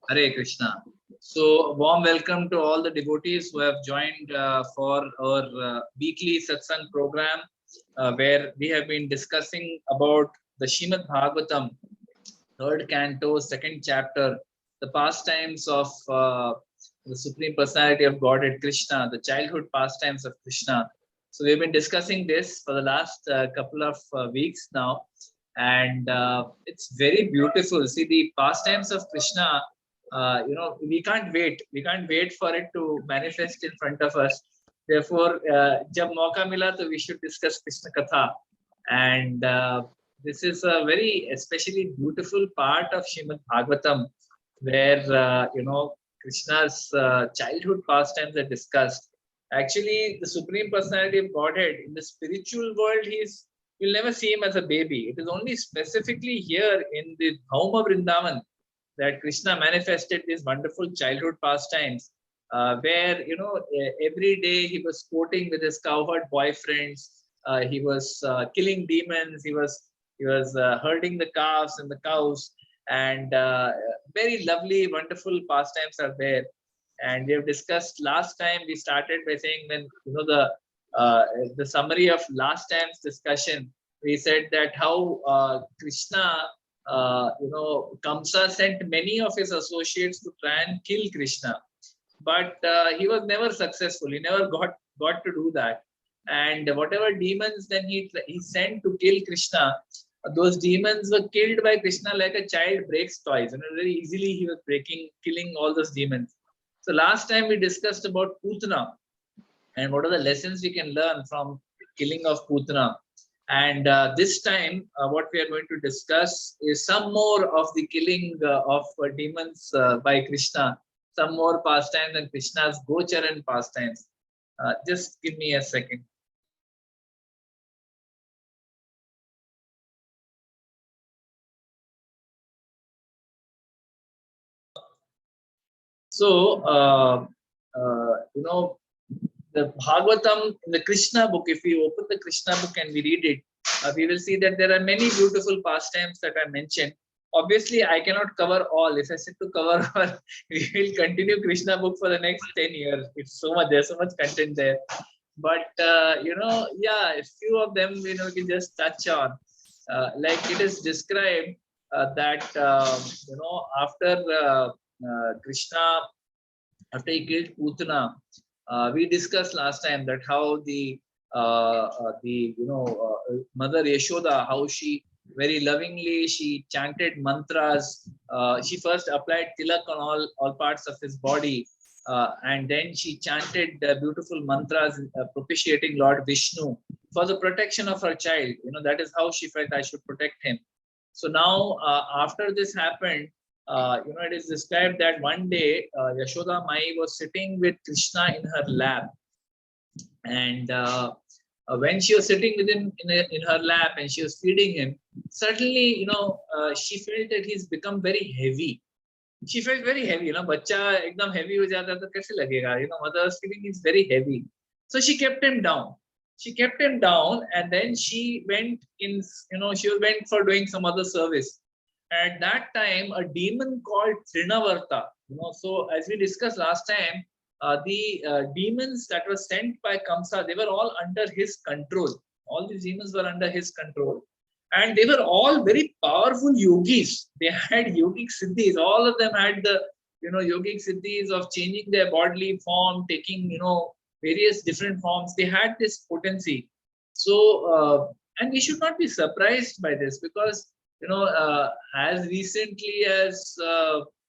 Hare Krishna. So, warm welcome to all the devotees who have joined for our weekly satsang program, where we have been discussing about the Srimad Bhagavatam, third canto, second chapter, the pastimes of the Supreme Personality of Godhead Krishna, the childhood pastimes of Krishna. So, we've been discussing this for the last couple of weeks now, and it's very beautiful. See, the pastimes of Krishna, we can't wait. We can't wait for it to manifest in front of us. Therefore, jab mauka mila, to we should discuss Krishna Katha. And this is a very especially beautiful part of Srimad Bhagavatam, where Krishna's childhood pastimes are discussed. Actually, the Supreme Personality of Godhead in the spiritual world, you'll never see him as a baby. It is only specifically here in the home of Vrindavan that Krishna manifested these wonderful childhood pastimes, where every day he was sporting with his cowherd boyfriends. He was killing demons. He was herding the calves and the cows, and very lovely, wonderful pastimes are there. And we have discussed last time. We started by saying, when the summary of last time's discussion, we said that how Krishna, Kamsa sent many of his associates to try and kill Krishna, but he was never successful. He never got to do that. And whatever demons then he sent to kill Krishna, those demons were killed by Krishna like a child breaks toys. Very easily he was killing all those demons. So last time we discussed about Putana and what are the lessons we can learn from killing of Putana. And this time, what we are going to discuss is some more of the killing of demons by Krishna, some more pastimes and Krishna's Gocharan pastimes. Just give me a second. So, the Bhagavatam, in the Krishna book, if we open the Krishna book and we read it, we will see that there are many beautiful pastimes that I mentioned. Obviously, I cannot cover all. If I said to cover all, we will continue Krishna book for the next 10 years. It's so much, there's so much content there. But, a few of them, we can just touch on. Like it is described that, after Krishna, after he killed Putana, we discussed last time that how the Mother Yashoda, how she very lovingly she chanted mantras. She first applied tilak on all parts of his body, and then she chanted beautiful mantras propitiating Lord Vishnu for the protection of her child. That is how she felt, I should protect him. So now, after this happened, it is described that one day Yashoda Mai was sitting with Krishna in her lap, and when she was sitting with him in her lap and she was feeding him, suddenly, she felt that he's become very heavy. She felt very heavy. Bacha ekdam heavy ho jata to kaise lagega? Mother was feeling he's very heavy, so she kept him down. And then she went she went for doing some other service. At that time, a demon called Trinavarta, so as we discussed last time, the demons that were sent by Kamsa, they were all under his control. All these demons were under his control. And they were all very powerful yogis. They had yogic siddhis. All of them had the, yogic siddhis of changing their bodily form, taking, various different forms. They had this potency. So, and we should not be surprised by this, because as recently as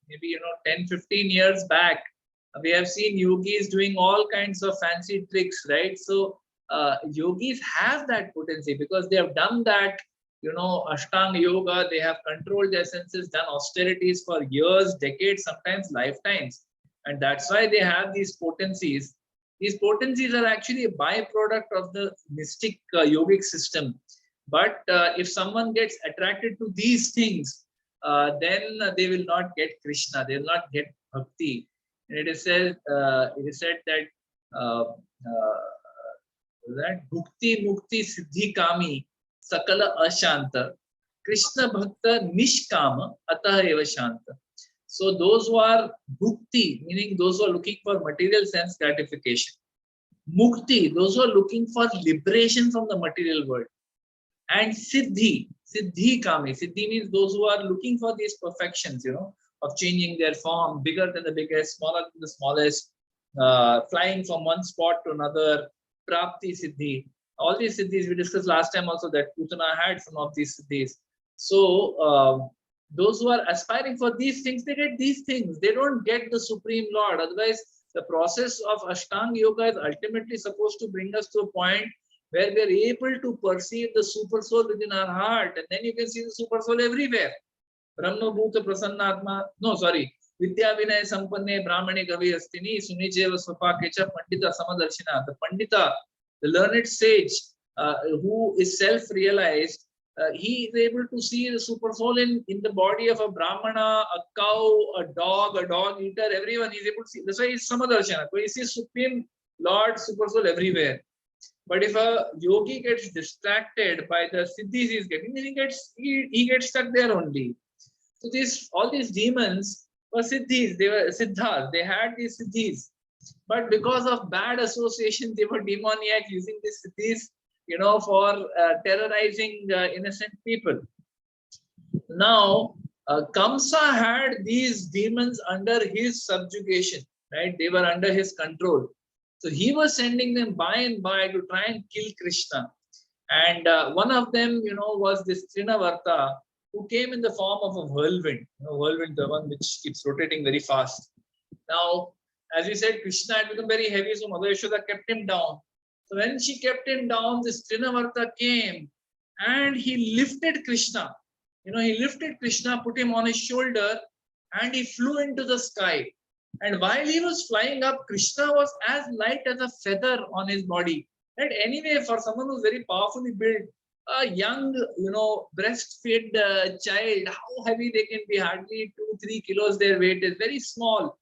maybe 10-15 years back, we have seen yogis doing all kinds of fancy tricks, right? So yogis have that potency because they have done that, Ashtanga yoga. They have controlled their senses, done austerities for years, decades, sometimes lifetimes, and that's why they have these potencies. These potencies are actually a byproduct of the mystic yogic system. But if someone gets attracted to these things, then they will not get Krishna. They will not get bhakti. And it is said that that bhukti mukti siddhi kami sakala ashanta Krishna Bhakta Nishkama Atah Eva Shanta. So those who are bhukti, meaning those who are looking for material sense gratification. Mukti, those who are looking for liberation from the material world. And Siddhi, Siddhi Kami. Siddhi means those who are looking for these perfections, of changing their form, bigger than the biggest, smaller than the smallest, flying from one spot to another, Prapti Siddhi. All these Siddhis, we discussed last time also that Putana had some of these Siddhis. So, those who are aspiring for these things, they get these things. They don't get the Supreme Lord. Otherwise, the process of Ashtanga Yoga is ultimately supposed to bring us to a point where we are able to perceive the super soul within our heart. And then you can see the super soul everywhere. Brahma Bhuta Prasannatma. No, sorry. Vidya Vinay Sampanne Brahmane Gavi Astini Sunijeva Swapakecha Pandita Samadarshina. The Pandita, the learned sage, who is self-realized, he is able to see the super soul in the body of a Brahmana, a cow, a dog eater, everyone. He is able to see. That's why he's Samadarshana. So he sees Supreme Lord, super soul everywhere. But if a yogi gets distracted by the siddhis he's getting, then he gets stuck there only. So all these demons were siddhis, they were siddhas, they had these siddhis. But because of bad association, they were demoniac, using these siddhis, for terrorizing innocent people. Now, Kamsa had these demons under his subjugation, right? They were under his control. So he was sending them by and by to try and kill Krishna. And one of them, was this Trinavarta, who came in the form of a whirlwind. Whirlwind, the one which keeps rotating very fast. Now, as we said, Krishna had become very heavy, so Mother Yashoda kept him down. So when she kept him down, this Trinavarta came and he lifted Krishna. He lifted Krishna, put him on his shoulder, and he flew into the sky. And while he was flying up, Krishna was as light as a feather on his body. And anyway, for someone who's very powerfully built, a young, breastfed child, how heavy they can be? Hardly 2-3 kilos their weight is, very small.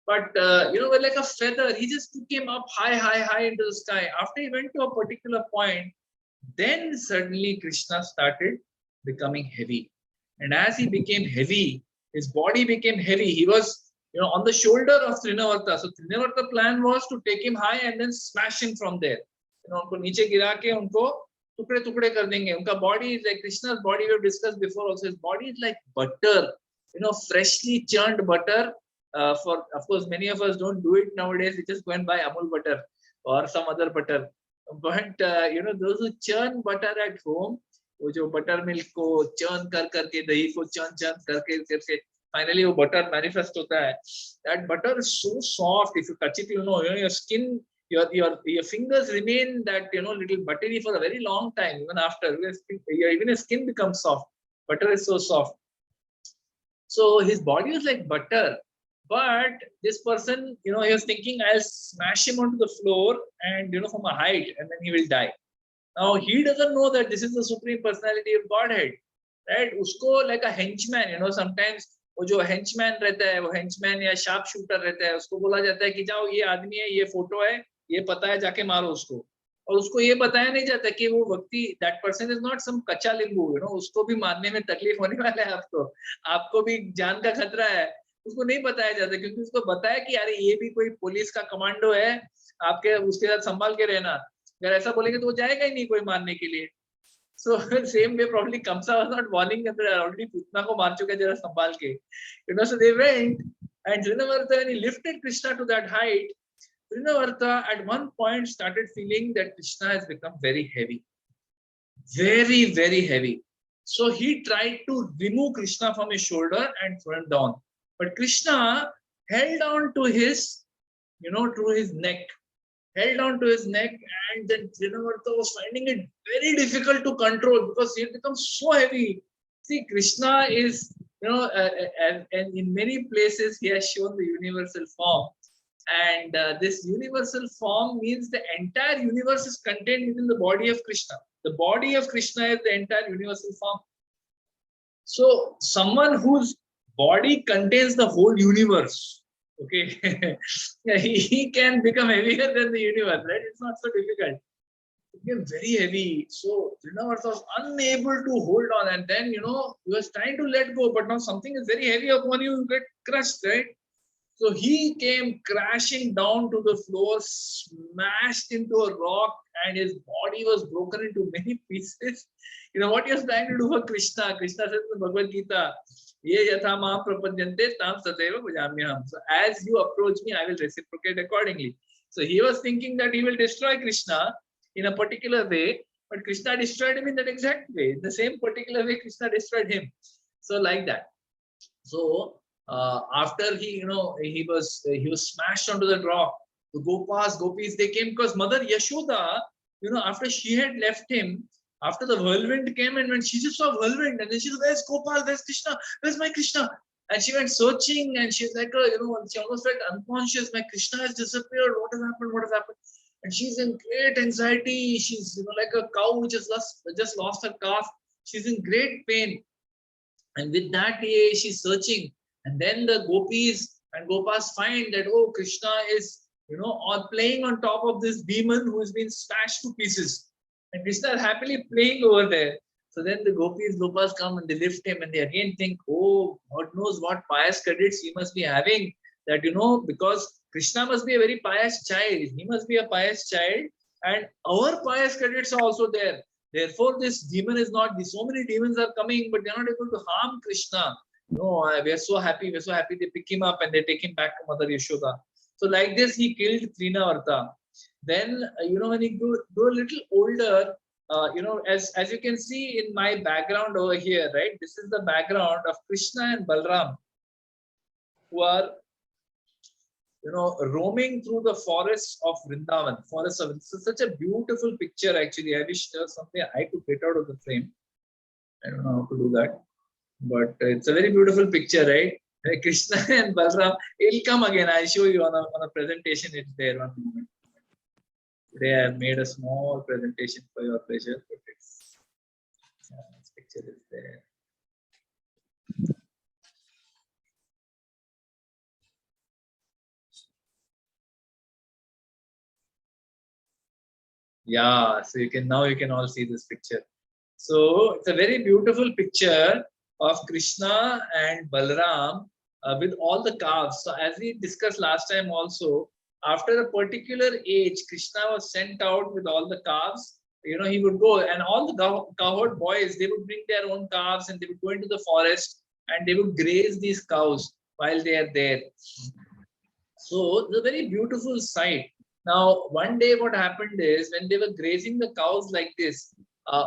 But, like a feather, he just took him up high into the sky. After he went to a particular point, then suddenly Krishna started becoming heavy. And as he became heavy, his body became heavy. He was on the shoulder of Trinavarta. So Trinavarta plan was to take him high and then smash him from there. उनको नीचे गिरा के उनको टुकड़े कर देंगे. उनका body is like Krishna's body, we have discussed before also. His body is like butter, freshly churned butter. For of course, many of us don't do it nowadays. We just go and buy Amul butter or some other butter. But those who churn butter at home, वो जो butter milk को churn करके दही को churn करके finally वो butter manifest होता है. That butter is so soft. If you touch it, your skin, your fingers remain that little buttery for a very long time. Even after, even his skin becomes soft. Butter is so soft. So his body is like butter. But this person, he was thinking, I'll smash him onto the floor and from a height, and then he will die. Now he doesn't know that this is the Supreme Personality of Godhead, right? Usko like a henchman, sometimes वो जो henchman रहता है, वो henchman या sharp shooter रहता है, उसको बोला जाता है कि जाओ ये आदमी है, ये फोटो है, ये पता है, जाके मारो उसको. और उसको ये बताया नहीं जाता कि वो व्यक्ति, that person is not some कच्चा लींबू, उसको भी मारने में तकलीफ होने वाला है, आपको भी जान का खतरा है. उसको नहीं बताया जाता क्योंकि उसको बताया कि यार ये भी कोई पुलिस का कमांडो है, आपके उसके साथ संभाल के रहना. अगर ऐसा बोलेंगे तो वो जाएगा ही नहीं कोई मारने के लिए. So same way probably Kamsa was not warning them that already Putna को मार चुका है, जरा संभाल के. So they went, and Trinavarta, when he lifted Krishna to that height, Trinavarta at one point started feeling that Krishna has become very heavy, very, very heavy. So he tried to remove Krishna from his shoulder and throw him down. But Krishna held on to his, to his neck, and then Trinavarta was finding it very difficult to control because he had become so heavy. See, Krishna is, and in many places he has shown the universal form. And this universal form means the entire universe is contained within the body of Krishna. The body of Krishna is the entire universal form. So someone whose body contains the whole universe, okay, he can become heavier than the universe, right? It's not so difficult. became very heavy. So Trinavarta was unable to hold on, and then he was trying to let go, but now something is very heavy upon you, you get crushed, right? So he came crashing down to the floor, smashed into a rock, and his body was broken into many pieces. What he was trying to do for Krishna. Krishna says in the Bhagavad Gita, Ye yatha maam prapadyante tam sadeva bhajamyaham. So as you approach me, I will reciprocate accordingly. So he was thinking that he will destroy Krishna in a particular way, but Krishna destroyed him in that exact way. In the same particular way, Krishna destroyed him. So like that. So after he was smashed onto the rock, the gopis, they came because Mother Yashoda, after she had left him, after the whirlwind came, and when she just saw whirlwind, and then she said, "Where's Gopal? Where's Krishna? Where's my Krishna?" And she went searching, and she's like, she almost felt unconscious. My Krishna has disappeared. What has happened? What has happened? And she's in great anxiety. She's like a cow which has just lost her calf. She's in great pain. And with that, she's searching. And then the gopis and gopas find that, oh, Krishna is, playing on top of this demon who has been smashed to pieces. And Krishna is happily playing over there. So then the gopas come and they lift him, and they again think, oh, God knows what pious credits he must be having. That, because Krishna must be a very pious child. He must be a pious child. And our pious credits are also there. Therefore, this demon is not, so many demons are coming, but they're not able to harm Krishna. No, we are so happy. We're so happy. They pick him up and they take him back to Mother Yashoda. So like this, he killed Trinavarta. Then, when he grew a little older, as you can see in my background over here, right? This is the background of Krishna and Balram, who are, roaming through the forests of Vrindavan. This is such a beautiful picture, actually. I wish there was something I could get out of the frame. I don't know how to do that. But it's a very beautiful picture, right? Krishna and Balram. It'll come again. I'll show you on a presentation. It's there. One moment. Today I have made a small presentation for your pleasure. But this picture is there. Yeah, so you can all see this picture. So it's a very beautiful picture of Krishna and Balram with all the calves. So as we discussed last time also, after a particular age, Krishna was sent out with all the calves. He would go, and all the cowherd boys, they would bring their own calves, and they would go into the forest and they would graze these cows while they are there. So it's a very beautiful sight. Now, one day what happened is, when they were grazing the cows like this,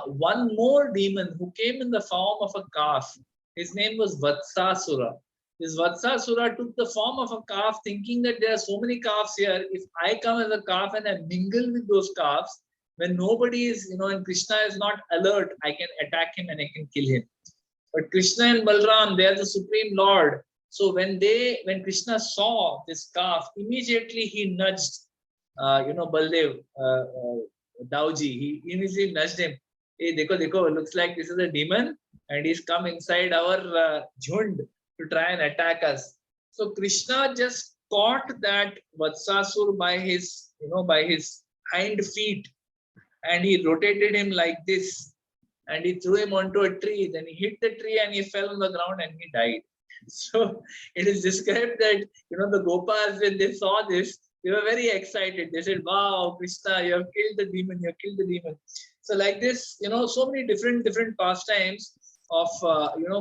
one more demon who came in the form of a calf, his name was Vatsasura. This Vatsasura took the form of a calf, thinking that there are so many calves here. If I come as a calf and I mingle with those calves, when nobody is, and Krishna is not alert, I can attack him and I can kill him. But Krishna and Balram, they are the Supreme Lord. So when Krishna saw this calf, immediately he nudged, Baldev, Dauji. He immediately nudged him. Hey, dekho, looks like this is a demon, and he's come inside our jhund to try and attack us. So Krishna just caught that Vatsasur by his hind feet, and he rotated him like this, and he threw him onto a tree. Then he hit the tree and he fell on the ground and he died. So it is described that, the Gopas, when they saw this, they were very excited. They said, wow, Krishna, you have killed the demon, you have killed the demon. So like this, so many different pastimes of,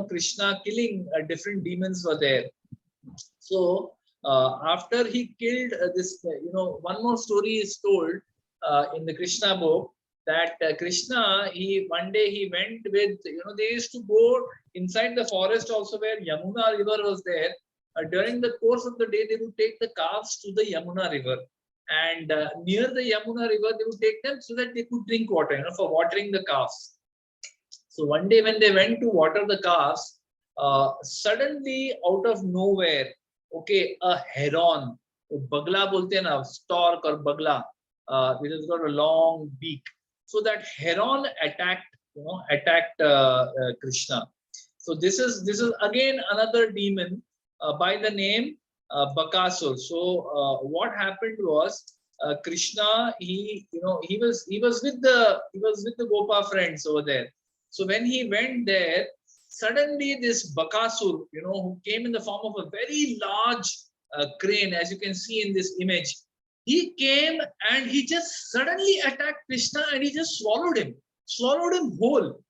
Krishna killing different demons were there. So after he killed this, one more story is told in the Krishna book, that Krishna, one day he went with, they used to go inside the forest also, where Yamuna river was there. During the course of the day, they would take the calves to the Yamuna river, and near the Yamuna river, they would take them so that they could drink water, for watering the calves. So one day when they went to water the calves, suddenly out of nowhere, a heron, bagla bolte hain na, stork or bagla, which has got a long beak. So that heron attacked Krishna. So this is again another demon by the name Bakasur. So what happened was, Krishna, he was with the Gopa friends over there. So when he went there, suddenly this Bakasur, who came in the form of a very large crane, as you can see in this image, he came and he just suddenly attacked Krishna and he just swallowed him whole.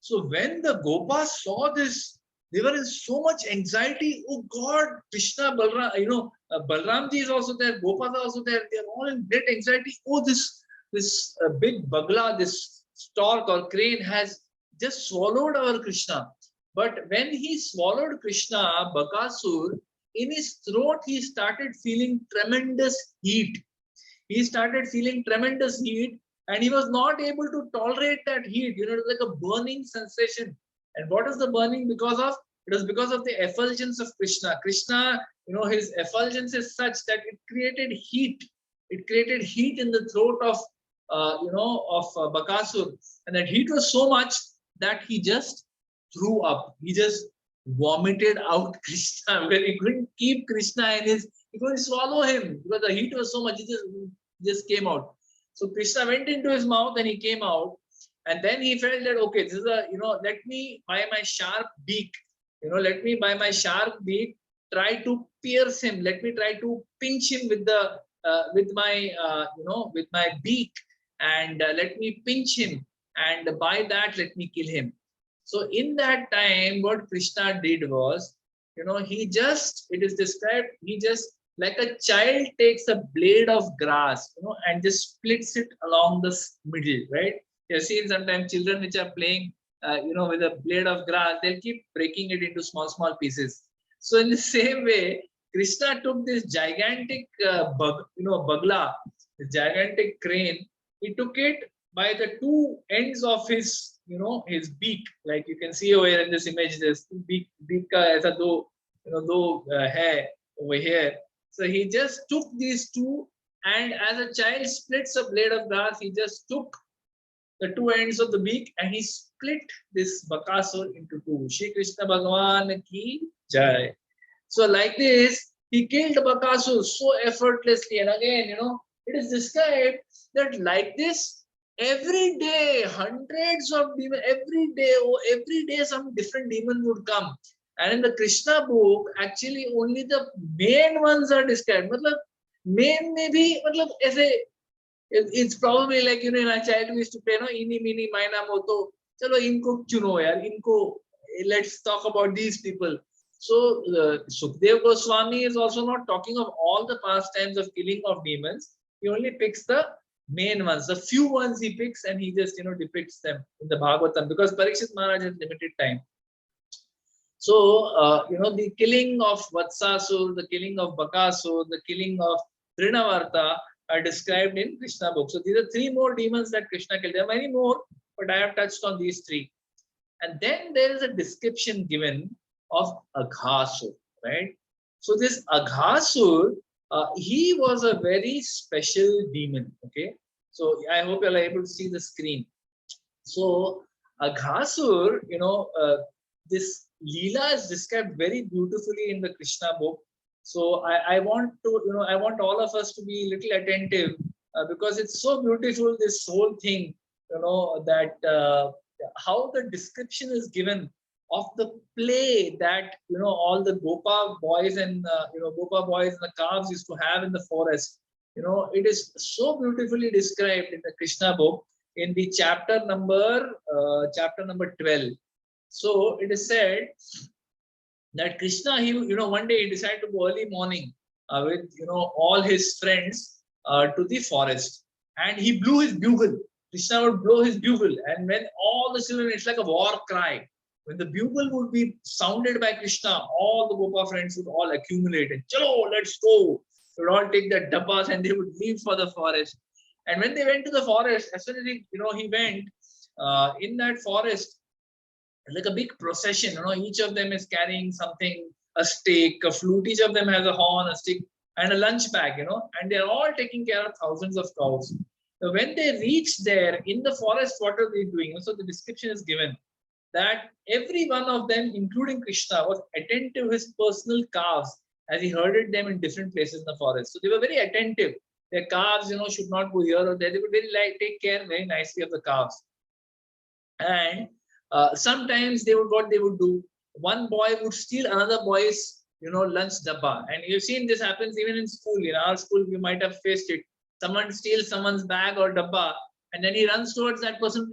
So when the Gopas saw this, they were in so much anxiety. Oh God, Krishna, Balram, Balramji is also there, Gopas are also there. They are all in great anxiety. Oh, this big bagla, this stork or crane has just swallowed our Krishna. But when he swallowed Krishna, Bakasur, in his throat, he started feeling tremendous heat. He started feeling tremendous heat and he was not able to tolerate that heat. It was like a burning sensation. And what is the burning because of? It was because of the effulgence of Krishna. Krishna, his effulgence is such that it created heat. It created heat in the throat of, Bakasur. And that heat was so much that he just threw up. He just vomited out Krishna. When he couldn't keep Krishna in his, he couldn't swallow him because the heat was so much. He just came out. So Krishna went into his mouth and he came out. And then he felt that, okay, this is let me by my sharp beak, try to pierce him. Let me try to pinch him with my beak, and let me pinch him. And by that, let me kill him. So in that time, what Krishna did was, it is described, he just, like a child takes a blade of grass, and just splits it along the middle, right? You've seen sometimes children which are playing, with a blade of grass, they'll keep breaking it into small pieces. So in the same way, Krishna took this gigantic bagla, this gigantic crane. He took it by the two ends of his, his beak. Like you can see over here in this image, there's beak ka aisa do hair over here. So he just took these two, and as a child splits a blade of grass, he just took the two ends of the beak and he split this Bakasur into two. Shri Krishna Bhagavan ki jai. So like this, he killed Bakasur so effortlessly. And again, it is described that like this, every day, hundreds of demons, every day some different demon would come. And in the Krishna book, actually only the main ones are described. Matlab, main maybe, it's probably like, in our childhood we used to play, Ini, Mini, Maina, Moto. Chalo, inko chuno yaar, let's talk about these people. So, Sukdev Goswami is also not talking of all the pastimes of killing of demons. He only picks the main ones, the few ones he picks, and he just, depicts them in the Bhagavatam, because Parikshit Maharaj has limited time. So, the killing of Vatsasur, the killing of Bakasur, the killing of Trinavarta are described in Krishna book. So these are three more demons that Krishna killed. There are many more, but I have touched on these three. And then there is a description given of Aghasur, right? So this Aghasur, he was a very special demon, okay? So I hope you're able to see the screen. So Aghasur, this lila is described very beautifully in the Krishna book. So I want all of us to be a little attentive because it's so beautiful, this whole thing, that how the description is given of the play that, all the Gopa boys and, Gopa boys and the calves used to have in the forest. It is so beautifully described in the Krishna book in the chapter number 12. So it is said that Krishna, one day he decided to go early morning with, all his friends to the forest, and he blew his bugle. Krishna would blow his bugle, and when all the children, it's like a war cry. When the bugle would be sounded by Krishna, all the Gopa friends would all accumulate and, chalo, let's go. They would all take their dabbas and they would leave for the forest. And when they went to the forest, as soon as he went in that forest, like a big procession, each of them is carrying something, a stake, a flute, each of them has a horn, a stick, and a lunch bag, and they're all taking care of thousands of cows. So when they reach there in the forest, what are they doing? So the description is given that every one of them, including Krishna, was attentive to his personal calves as he herded them in different places in the forest. So they were very attentive. Their calves, should not go here or there. They would take care very nicely of the calves. And sometimes what they would do, one boy would steal another boy's lunch dabba, and you've seen this happens even in school. In our school you might have faced it. Someone steals someone's bag or dabba, and then he runs towards that person.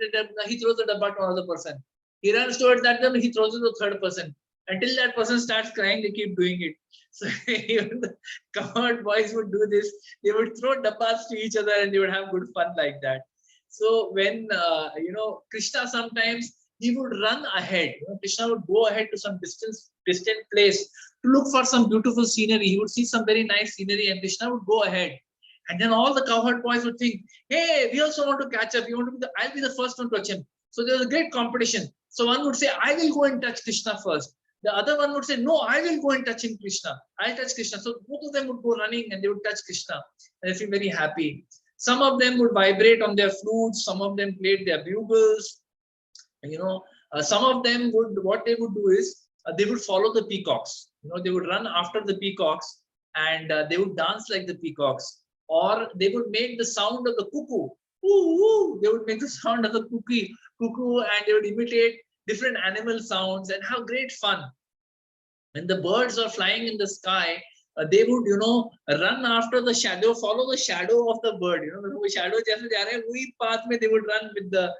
He throws the dabba to another person. He runs towards that one, he throws it to the third person, until that person starts crying. They keep doing it. So even the cowherd boys would do this. They would throw dabbas to each other, and they would have good fun like that. So when Krishna, sometimes he would run ahead. Krishna would go ahead to some distant place to look for some beautiful scenery. He would see some very nice scenery, and Krishna would go ahead. And then all the cowherd boys would think, "Hey, we also want to catch up. I'll be the first one to touch him." So there was a great competition. So one would say, "I will go and touch Krishna first." The other one would say, "No, I will go and touch him, Krishna. I'll touch Krishna." So both of them would go running, and they would touch Krishna, and they feel very happy. Some of them would vibrate on their flutes. Some of them played their bugles. Some of them what they would do is they would follow the peacocks. They would run after the peacocks, and they would dance like the peacocks, or they would make the sound of the cuckoo. Woo, woo. They would make the sound of the cuckoo, and they would imitate different animal sounds and have great fun. When the birds are flying in the sky, they would run after the shadow, follow the shadow of the bird. The shadow jaise ja raha hai, wahi path mein they would run with the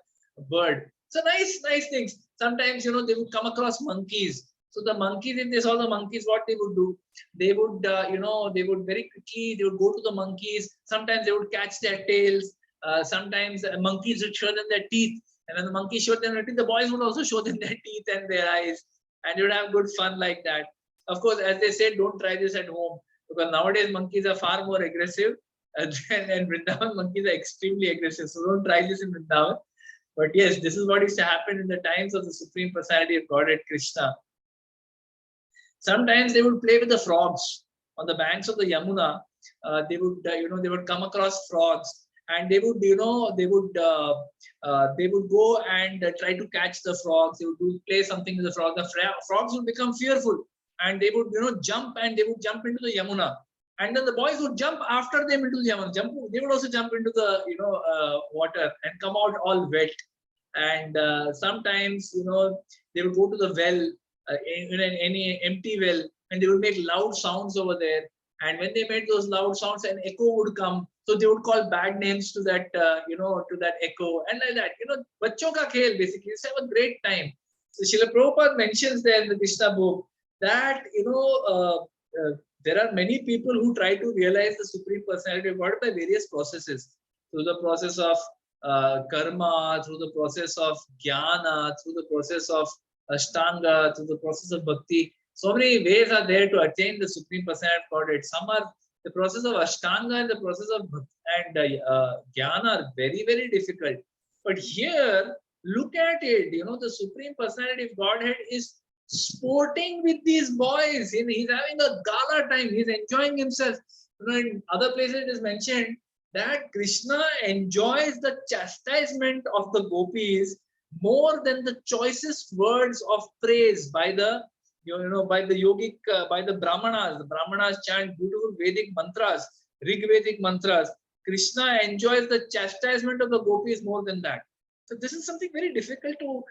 bird. So nice things. Sometimes they would come across monkeys. So the monkeys, if they saw the monkeys, what they would do, they would they would very quickly, they would go to the monkeys. Sometimes they would catch their tails. Sometimes monkeys would show them their teeth, and when the monkeys showed them their teeth, the boys would also show them their teeth and their eyes, and you would have good fun like that. Of course, as they said, don't try this at home, because nowadays monkeys are far more aggressive, and Vrindavan monkeys are extremely aggressive. So don't try this in Vrindavan. But yes, this is what used to happen in the times of the Supreme Personality of Godhead Krishna. Sometimes they would play with the frogs on the banks of the Yamuna. They would come across frogs, and they would go and try to catch the frogs. They would play something with the frogs. The frogs would become fearful, and they would jump, and they would jump into the Yamuna, and then the boys would jump after them into the Yamuna. They would also jump into the water and come out all wet. And sometimes they would go to the well, in any empty well, and they would make loud sounds over there. And when they made those loud sounds, an echo would come. So they would call bad names to that, to that echo, and like that. Bachon ka khel, basically. Just have a great time. So Srila Prabhupada mentions there in the Krishna book that there are many people who try to realize the Supreme Personality of God by various processes, through the process of karma, through the process of jnana, through the process of ashtanga, through the process of bhakti. So many ways are there to attain the Supreme Personality of Godhead. Some are the process of ashtanga and the process of bhakti and jnana are very, very difficult. But here, look at it. The Supreme Personality of Godhead is sporting with these boys. He's having a gala time. He's enjoying himself. In other places, it is mentioned that Krishna enjoys the chastisement of the gopis more than the choicest words of praise by the by the yogic, by the Brahmanas. The Brahmanas chant beautiful Vedic mantras, Rig Vedic mantras. Krishna enjoys the chastisement of the gopis more than that. So this is something very difficult to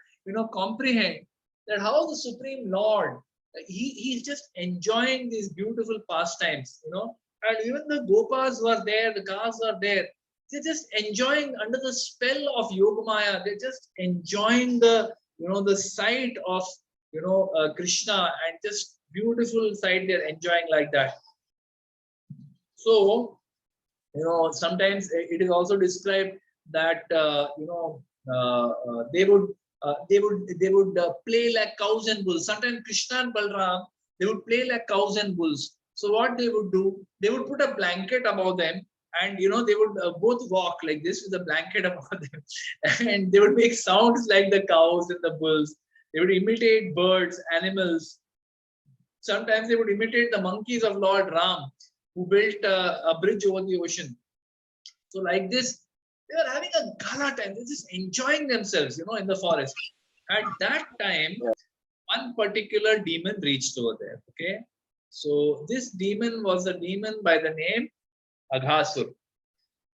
comprehend, that how the Supreme Lord, he's just enjoying these beautiful pastimes, and even the gopas were there, the calves were there. They're just enjoying under the spell of Yogamaya. They're just enjoying the the sight of Krishna, and just beautiful sight they're enjoying like that. So sometimes it is also described that they would play like cows and bulls. Sometimes Krishna and Balram, they would play like cows and bulls. So what they would do, they would put a blanket above them, and they would both walk like this with a blanket above them, and they would make sounds like the cows and the bulls. They would imitate birds, animals. Sometimes they would imitate the monkeys of Lord Ram, who built a bridge over the ocean. So like this, they were having a gala time. They're just enjoying themselves, in the forest. At that time, one particular demon reached over there. Okay, so this demon was a demon by the name Aghasur.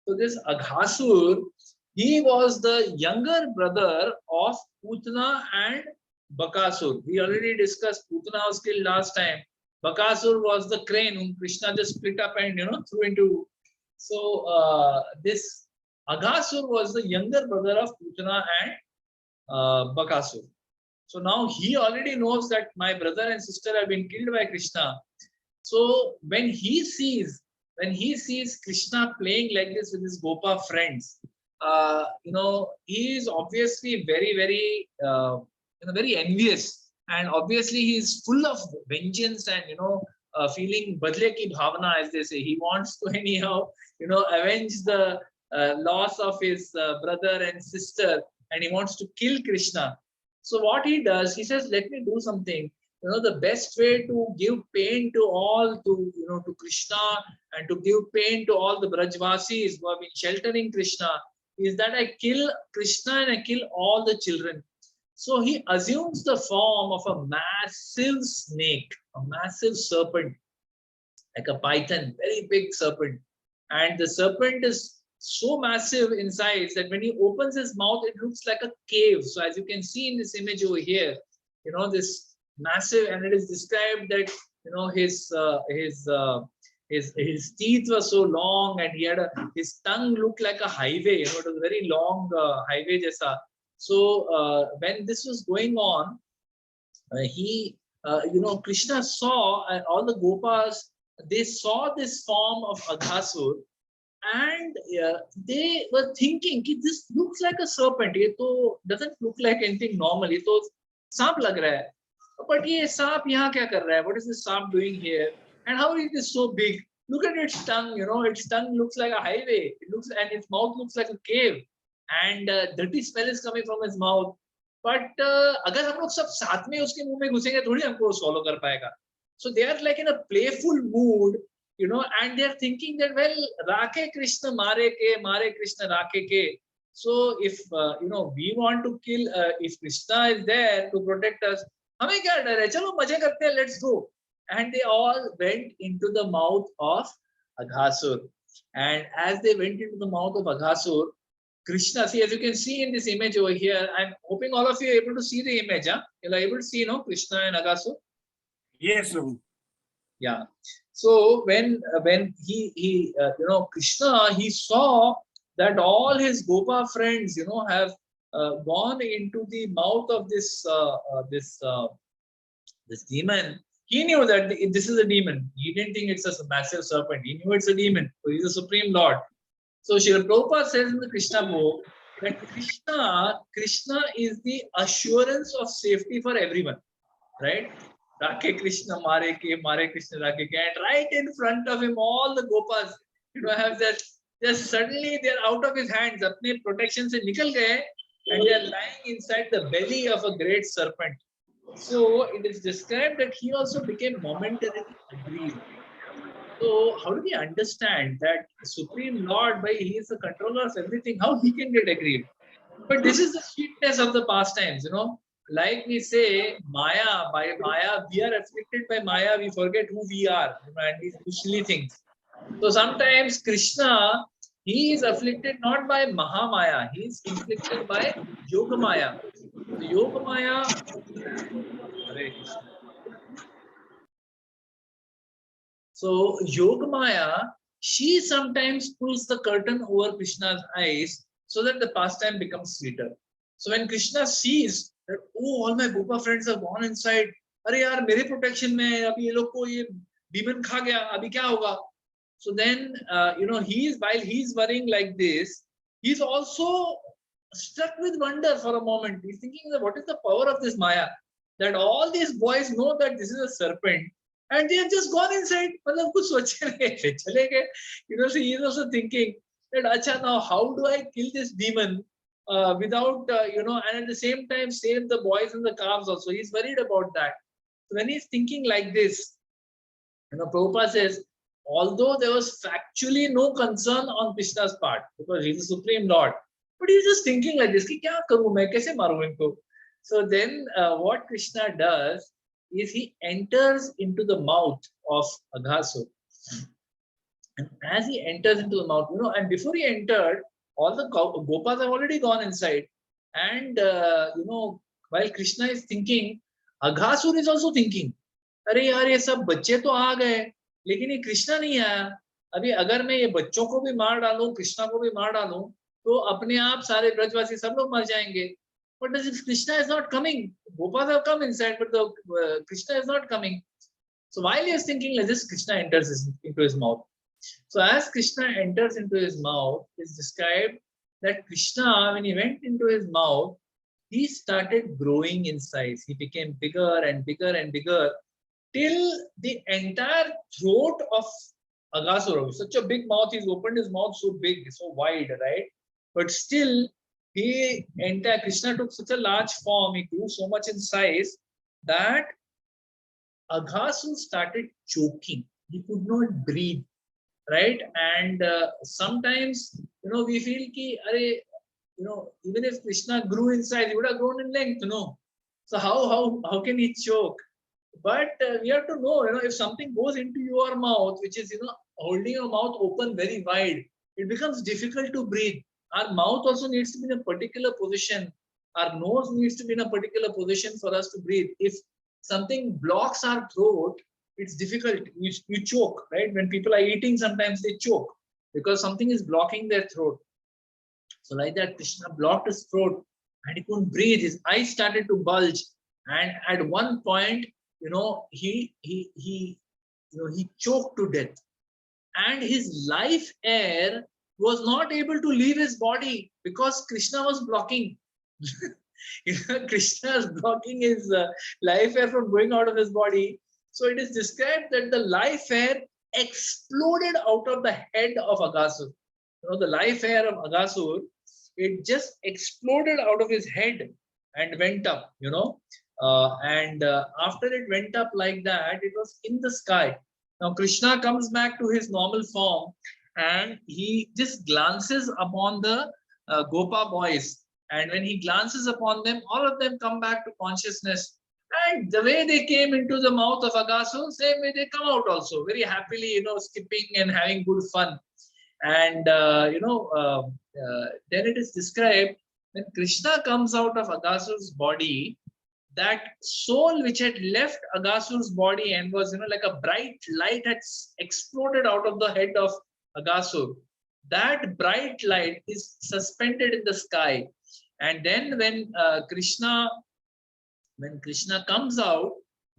So this Aghasur, he was the younger brother of Putana and Bakasur. We already discussed Putana was killed last time. Bakasur was the crane whom Krishna just split up and threw into. So this Aghasur was the younger brother of Putana and Bakasur. So now he already knows that my brother and sister have been killed by Krishna. So when he sees Krishna playing like this with his Gopa friends, he is obviously very very envious, and obviously he is full of vengeance and feeling badle ki bhavana, as they say. He wants to anyhow avenge the loss of his brother and sister, and he wants to kill Krishna. So what he does, he says, let me do something. The best way to give pain to Krishna, and to give pain to all the Brajvasis who have been sheltering Krishna, is that I kill Krishna and I kill all the children. So he assumes the form of a massive snake, a massive serpent, like a python, very big serpent. And the serpent is so massive in size that when he opens his mouth, it looks like a cave. So as you can see in this image over here, this massive, and it is described that his teeth were so long, and he had his tongue looked like a highway. It was a very long highway jaisa. So when this was going on, Krishna saw, and all the Gopas, they saw this form of Aghasur, and they were thinking, this looks like a serpent. It doesn't look like anything normal. It सांप लग रहा है. But ये सांप यहाँ क्या कर रहा है? What is this सांप doing here? And how is this so big? Look at its tongue. Its tongue looks like a highway. And its mouth looks like a cave. And dirty smell is coming from his mouth. But अगर हम लोग सब साथ में उसके मुंह में घुसेंगे, थोड़ी हमको swallow कर पाएगा. So they are like in a playful mood, and they are thinking that, well, Rakhe Krishna mare Krishna Rakhe ke. So if we want to kill, if Krishna is there to protect us, हमें क्या डर है? चलो मजे करते हैं, let's go. And they all went into the mouth of Aghasur. And as they went into the mouth of Aghasur, Krishna, see, as you can see in this image over here, I'm hoping all of you are able to see the image. Huh? You're able to see, Krishna and Aghasur? Yes, sir. Yeah. So when he Krishna, he saw that all his Gopa friends have gone into the mouth of this demon. He knew that this is a demon. He didn't think it's a massive serpent. He knew it's a demon. So he's a supreme lord. So Srila Prabhupada says in the Krishna book that Krishna is the assurance of safety for everyone, right? Rakhe Krishna mare Krishna Rakhe ke. And right in front of him, all the Gopas, have that. Just suddenly they're out of his hands. Apne protection se nikal gaye, and they are lying inside the belly of a great serpent. So it is described that he also became momentarily aggrieved. So how do we understand that Supreme Lord, he is the controller of everything, how he can get aggrieved? But this is the sweetness of the pastimes, Like we say, Maya, by Maya, we are afflicted by Maya, we forget who we are, and we do silly things. So sometimes Krishna, he is afflicted not by Mahamaya, he is afflicted by Yogamaya. So Yogamaya, so Yogamaya, she sometimes pulls the curtain over Krishna's eyes so that the pastime becomes sweeter. So when Krishna sees that, oh, all my Gopa friends have gone inside, अरे यार मेरे protection में अभी ये लोग को ये demon खा गया, अभी क्या होगा? So then, while he's worrying like this, he's also struck with wonder for a moment. He's thinking that what is the power of this Maya? That all these boys know that this is a serpent, and they have just gone inside. So he is also thinking that, acha, now how do I kill this demon without, and at the same time save the boys and the calves also. He's worried about that. So when he's thinking like this, Prabhupada says, although there was factually no concern on Krishna's part, because he's the Supreme Lord, but he's just thinking like this, ki kya karu main, kaise maru inko? So then what Krishna does is he enters into the mouth of Aghasur. And as he enters into the mouth, and before he entered, all the gopas have already gone inside. And, while Krishna is thinking, Aghasur is also thinking, अरे यार ये सब बच्चे तो आ गए लेकिन ये कृष्णा नहीं आया. अभी अगर मैं ये बच्चों को भी मार डालूं, कृष्णा को भी मार डालूं, तो अपने आप सारे ब्रजवासी सब लोग मर जाएंगे. But this Krishna is not coming. Gopas have come inside, but the Krishna is not coming. So while he is thinking like this, Krishna enters into his mouth. So as Krishna enters into his mouth, it's described that Krishna, when he went into his mouth, he started growing in size. He became bigger and bigger and bigger till the entire throat of Aghasur. Such a big mouth, he's opened his mouth so big, so wide, right? But still, Krishna took such a large form, he grew so much in size that Aghasur started choking. He could not breathe, right? And sometimes, we feel ki, even if Krishna grew in size, he would have grown in length, So how can he choke? But we have to know, if something goes into your mouth, which is, holding your mouth open very wide, it becomes difficult to breathe. Our mouth also needs to be in a particular position. Our nose needs to be in a particular position for us to breathe. If something blocks our throat, it's difficult. You choke, right? When people are eating, sometimes they choke because something is blocking their throat. So like that, Krishna blocked his throat and he couldn't breathe. His eyes started to bulge. And at one point, he choked to death. And his life air was not able to leave his body because Krishna was blocking. Krishna is blocking his life air from going out of his body. So it is described that the life air exploded out of the head of Aghasur. The life air of Aghasur, it just exploded out of his head and went up, after it went up like that, it was in the sky. Now Krishna comes back to his normal form and he just glances upon the Gopa boys. And when he glances upon them, all of them come back to consciousness. And the way they came into the mouth of Aghasur, same way they come out also, very happily, skipping and having good fun. And, then it is described when Krishna comes out of Aghasur's body, that soul which had left Aghasur's body and was, like a bright light had exploded out of the head of Aghasur. That bright light is suspended in the sky. And then when Krishna comes out,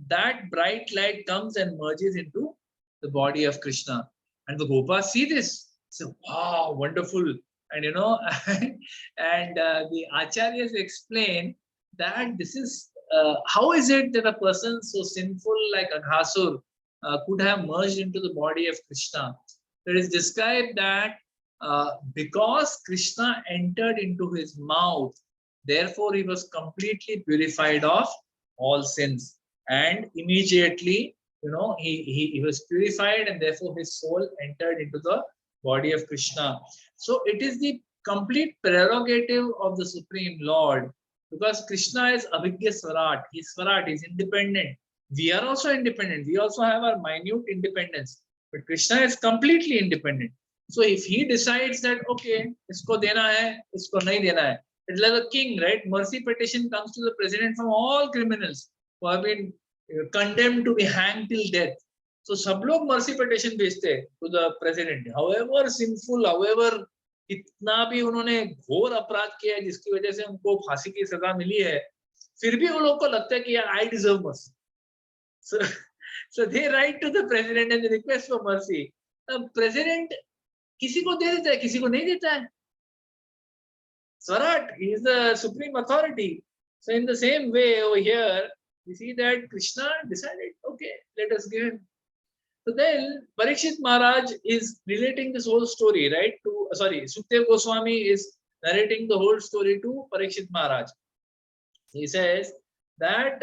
that bright light comes and merges into the body of Krishna. And the Gopas see this. Say, wow, wonderful. And, and the Acharyas explain that this is, how is it that a person so sinful like Aghasur could have merged into the body of Krishna? It is described that because Krishna entered into his mouth, therefore he was completely purified of all sins. And immediately, he was purified and therefore his soul entered into the body of Krishna. So it is the complete prerogative of the Supreme Lord, because Krishna is Abhigya Swarat. He's Swarat, he's independent. We are also independent. We also have our minute independence. But Krishna is completely independent. So if he decides that, okay, isko dena hai, isko nahi dena hai. It's like a king, right? Mercy petition comes to the president from all criminals who have been condemned to be hanged till death. So सब लोग mercy petition भेजते हैं to the president. However sinful, however इतना भी उन्होंने घोर अपराध किया है जिसकी वजह से उनको फांसी की सजा मिली है, फिर भी उन लोगों को लगता है कि यार I deserve mercy. So they write to the president and they request for mercy. The president किसी को दे देता है, किसी को नहीं देता है. Swarat, he is the supreme authority. So in the same way over here, we see that Krishna decided, okay, let us give him. So then Parikshit Maharaj is relating this whole story, right? Sukhdev Goswami is narrating the whole story to Parikshit Maharaj. He says that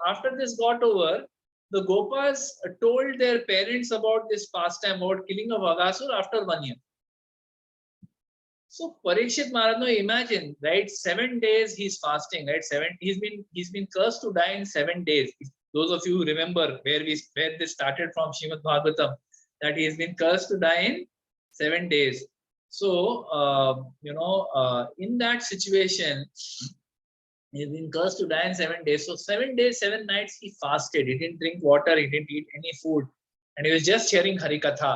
after this got over, the Gopas told their parents about this pastime, about killing of Aghasur after 1 year. So Parikshit Maharaj, now imagine, right? 7 days he's fasting, right? He's been cursed to die in 7 days. Those of you who remember where this started from Srimad Bhagavatam, that he has been cursed to die in 7 days. So, in that situation, he's been cursed to die in 7 days. So 7 days, 7 nights, he fasted. He didn't drink water. He didn't eat any food. And he was just hearing Harikatha.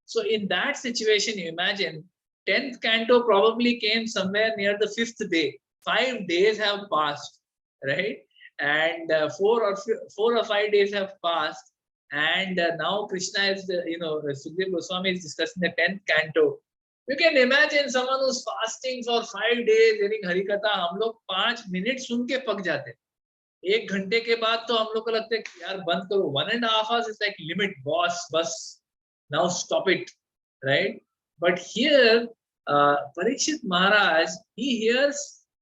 So in that situation, you imagine, 10th canto probably came somewhere near the 5th day. 5 days have passed, right? And 4 or 5 days have passed. And now Krishna is, Sukadeva Goswami is discussing the 10th canto. You can imagine someone who's fasting for 5 days hearing Harikatha. हम लोग 5 minute सुन के पक जाते हैं. 1 घंटे के बाद तो हम लोग को लगता है कि यार बंद करो. 1.5 hours is like limit, boss. Bus, now stop it, right? But here, Parikshit Maharaj, he hears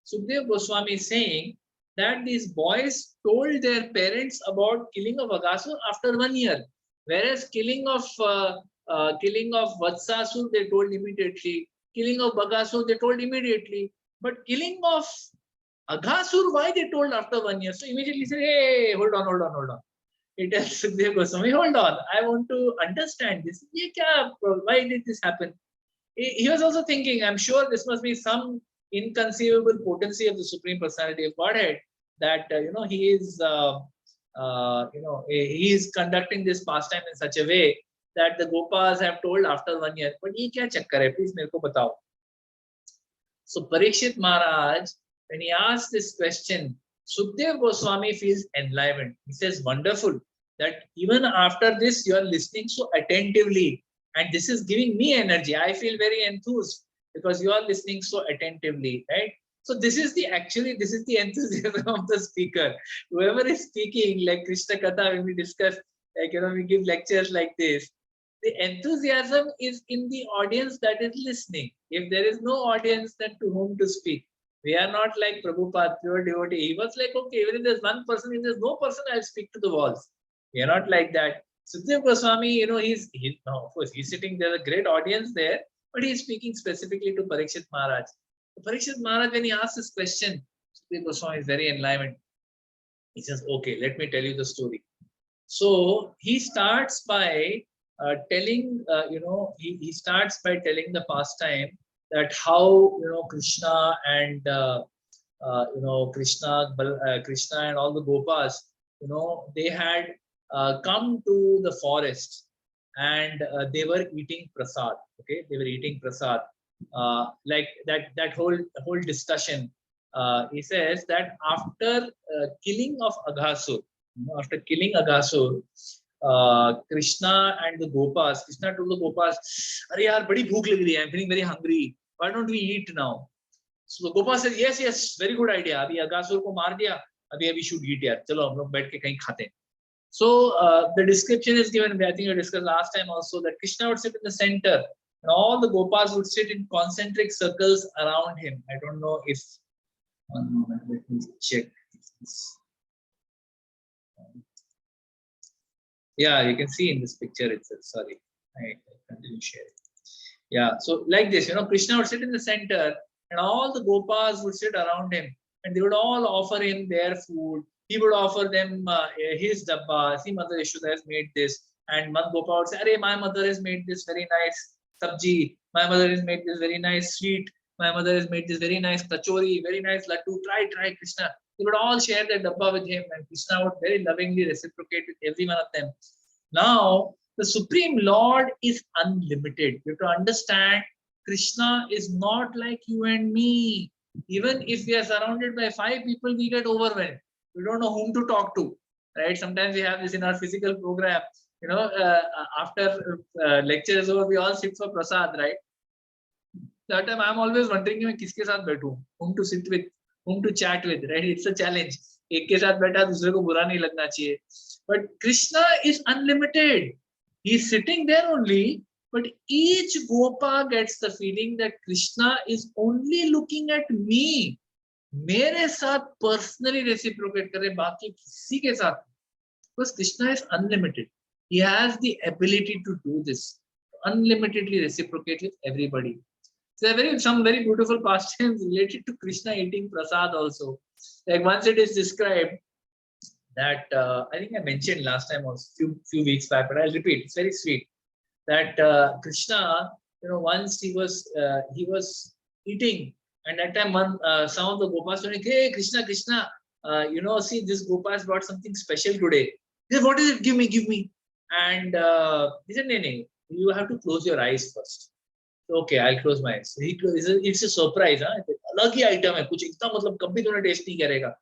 Sukadeva Goswami saying that these boys told their parents about killing of Aghasur after 1 year, whereas killing of Vatsasur they told immediately, killing of Bakasur they told immediately, but killing of Aghasur, why they told after 1 year? So immediately say, hey, hold on. He tells Sukadeva Goswami, hold on, I want to understand this. Why did this happen? He was also thinking, I'm sure this must be some inconceivable potency of the Supreme Personality of Godhead, that he is conducting this pastime in such a way that the Gopas have told after 1 year. But ye kya chakkar hai? Please mere ko batao. So Parikshit Maharaj, when he asks this question, Sukadeva Goswami feels enlivened. He says, wonderful, that even after this you are listening so attentively, and this is giving me energy. I feel very enthused because you are listening so attentively, right? So this is the enthusiasm of the speaker. Whoever is speaking, like Krishna Katha, when we discuss, we give lectures like this, the enthusiasm is in the audience that is listening. If there is no audience, then to whom to speak? We are not like Prabhupada, pure devotee. He was like, okay, even if there's one person, if there's no person, I'll speak to the walls. We are not like that. Sukadeva Goswami, of course, he's sitting there, a great audience there, but he's speaking specifically to Parikshit Maharaj. Parikshit Maharaj, when he asks this question, Sukadeva Goswami is very enlivened. He says, okay, let me tell you the story. So he starts by telling the pastime that how Krishna and Krishna and all the Gopas, they had come to the forest and they were eating prasad. Okay, they were eating prasad. Like that whole discussion. He says that after killing of Aghasur, Krishna and the Gopas, Krishna told the Gopas, "Arey yaar, badi bhook lag rahi hai. I'm feeling very hungry. Why don't we eat now?" So the Gopas said, "Yes, very good idea. Abhi Aghasur ko maar diya. Abhi we should eat yaar. Chalo, hum log baith ke kahin khate." So the description is given. I think we discussed last time also that Krishna would sit in the center, and all the Gopas would sit in concentric circles around him. I don't know if. One moment, let me check. Yeah, you can see in this picture itself. Sorry, I continue sharing. Yeah, so like this, Krishna would sit in the center, and all the Gopas would sit around him, and they would all offer him their food. He would offer them his dabba. See, Mother Yashoda has made this, and one Gopa would say, "Arey, my mother has made this very nice sabji. My mother has made this very nice sweet. My mother has made this very nice kachori, very nice laddu. Try, Krishna." They would all share their dabba with him, and Krishna would very lovingly reciprocate with every one of them. Now, the Supreme Lord is unlimited. You have to understand, Krishna is not like you and me. Even if we are surrounded by 5 people, we get overwhelmed. We don't know whom to talk to, right? Sometimes we have this in our physical program. After lecture is over, we all sit for prasad, right? That time I'm always wondering kiske saath बैठूं, whom to sit with, whom to chat with, right? It's a challenge. एक के साथ बैठा दूसरे को बुरा नहीं लगना चाहिए. But Krishna is unlimited. He's sitting there only, but each Gopa gets the feeling that Krishna is only looking at me. मेरे साथ personally reciprocate करे, बाकी किसी के साथ. Because Krishna is unlimited. He has the ability to do this, unlimitedly reciprocate with everybody. So there are some very beautiful pastimes related to Krishna eating prasad also. Like once it is described that I think I mentioned last time or few weeks back, but I'll repeat. It's very sweet. that Krishna, once he was eating, and that time some of the Gopas were like, hey Krishna, Krishna, see this Gopa has brought something special today. He said, what is it? Give me, give me. And he said, no, you have to close your eyes first. Okay, I'll close my eyes. So it's a surprise, huh? अलग ही item है, कुछ इतना मतलब कभी तूने taste नहीं करेगा.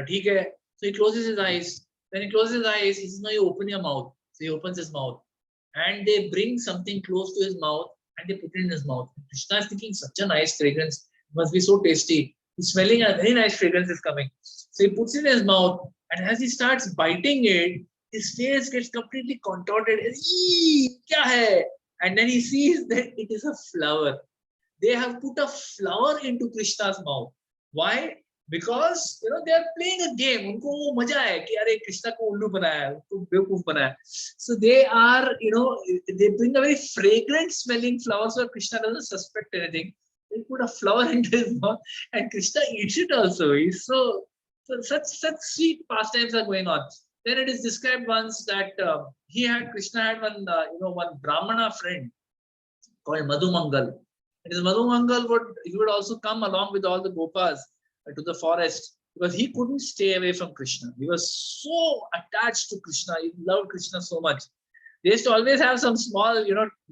ठीक है. So he closes his eyes. When he closes his eyes, he says, no, you open your mouth. So he opens his mouth. And they bring something close to his mouth and they put it in his mouth. Krishna is thinking, such a nice fragrance. It must be so tasty. He's smelling a very nice fragrance is coming. So he puts it in his mouth. And as he starts biting it, his face gets completely contorted. Kya hai? And then he sees that it is a flower. They have put a flower into Krishna's mouth. Why? Because they are playing a game. उनको वो मजा है कि अरे कृष्णा को उल्लू बनाया, उसको बेवकूफ बनाया. So they are, they bring a very fragrant smelling flower so Krishna doesn't suspect anything. They put a flower into his mouth and Krishna eats it also. He's so such sweet pastimes are going on. Then it is described once that Krishna had one Brahmana friend called Madhumangal. And his Madhumangal would also come along with all the Gopas to the forest because he couldn't stay away from Krishna. He was so attached to Krishna. He loved Krishna so much. They used to always have some small,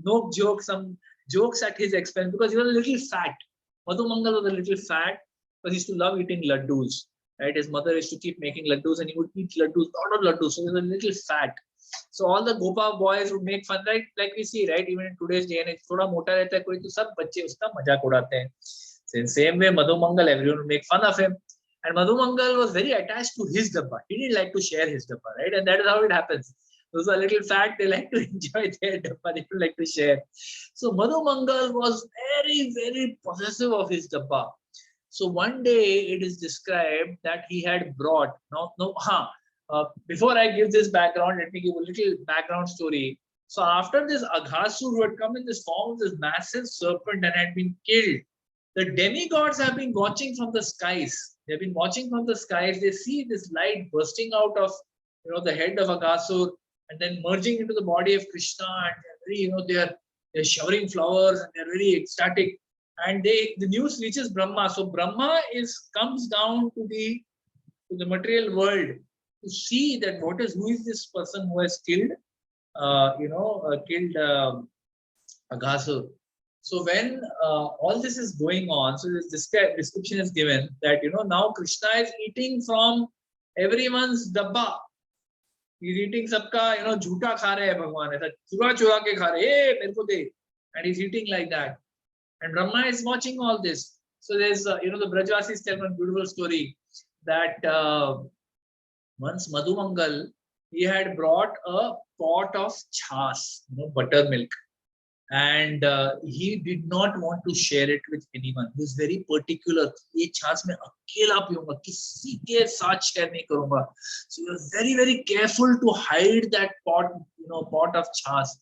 no jokes, some jokes at his expense because he was a little fat. Madhumangal was a little fat because he used to love eating laddus. Right? His mother used to keep making laddus and he would eat laddus, lot of laddus. So he was a little fat. So all the Gopa boys would make fun, right? Like we see, right? Even in today's day and age, thoda mota rehta hai koi, to sab bacche uska mazak udate hain. So in same way, Madhumangal, everyone would make fun of him. And Madhumangal was very attached to his dabba. He didn't like to share his dabba, right? And that is how it happens. Those are a little fat, they like to enjoy their dabba, they don't like to share. So Madhumangal was very, very possessive of his dabba. So one day it is described that he had brought, before I give this background, let me give a little background story. So after this Aghasur who had come in this form of this massive serpent and had been killed, the demigods have been watching from the skies. They've been watching from the skies. They see this light bursting out of, the head of Aghasur and then merging into the body of Krishna. And they're showering flowers and they're very ecstatic. And the news reaches Brahma. So Brahma comes down to the material world to see that who is this person who has killed, Aghasur. So when all this is going on, so this description is given that now Krishna is eating from everyone's dabba. He's eating sabka, jhoota kha rahe hai Bhagwan. Aisa chura ke kha rahe, hey, mere ko de. And he's eating like that. And Brahma is watching all this. So there's, the Brajvasis tell one beautiful story that once Madhumangal, he had brought a pot of chas, buttermilk. And he did not want to share it with anyone. He was very particular. Ye chas mein akela piyunga, kisi ke saath share nahi karunga. So he was very, very careful to hide that pot, pot of chas.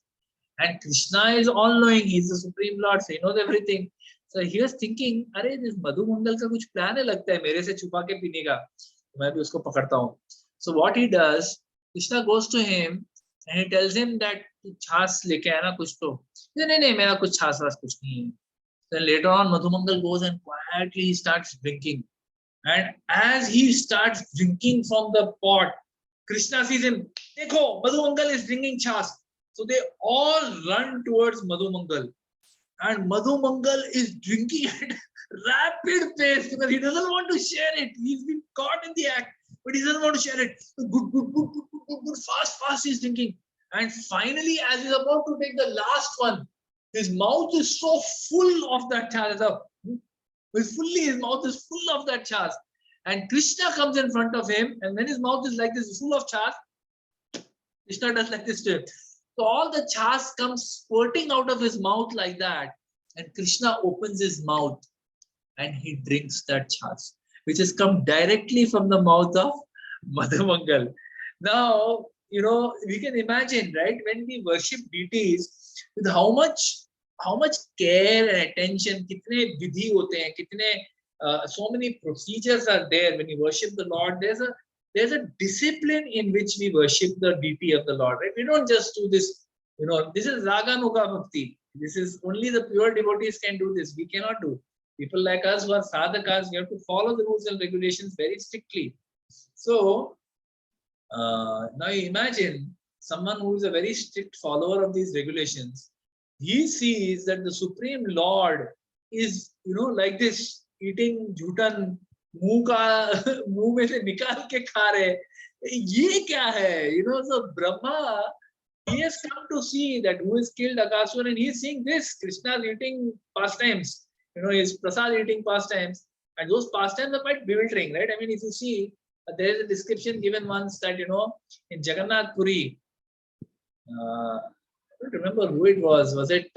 And Krishna is all-knowing. He is the Supreme Lord. So he knows everything. So he was thinking, "Arey, this Madhumangal ka kuch plan hai lagta hai, mere se chupa ke peene ka. Main bhi usko pakadta hu." So what he does, Krishna goes to him and he tells him that chas leke aana kuch to. He said, "Nahi, mera kuch chas vas kuch nahi hai." Then later on, Madhumangal goes and quietly he starts drinking. And as he starts drinking from the pot, Krishna sees him. Dekho, Madhumangal is drinking chas. So they all run towards Madhumangal. And Madhumangal is drinking at rapid pace because he doesn't want to share it. He's been caught in the act, but he doesn't want to share it. Good, fast he's drinking. And finally, as he's about to take the last one, his mouth is so full of that chas. His mouth is full of that chas. And Krishna comes in front of him, and when his mouth is like this, full of chas, Krishna does like this to him. So all the chas comes spurting out of his mouth like that. And Krishna opens his mouth and he drinks that chas, which has come directly from the mouth of Madhumangal. Now, we can imagine, right, when we worship deities, with how much care and attention, kitne vidhi hote hain, kitne so many procedures are there when you worship the Lord. There's a discipline in which we worship the deity of the Lord, right? We don't just do this This is Raga Nuga Bhakti. This is only the pure devotees can do this. We cannot do. People like us who are sadhakas, we have to follow the rules and regulations very strictly. So now you imagine someone who is a very strict follower of these regulations. He sees that the Supreme Lord is, like this, eating jhutan, मुंह में से निकाल के खा रहे. ये क्या है? So Brahma, he has come to see that who is killed Aghasur, and he is seeing this Krishna eating pastimes, his prasad eating pastimes, and those pastimes are quite bewildering, right? I mean, if you see, there is a description given once that in Jagannath Puri, I don't remember who it was. Was it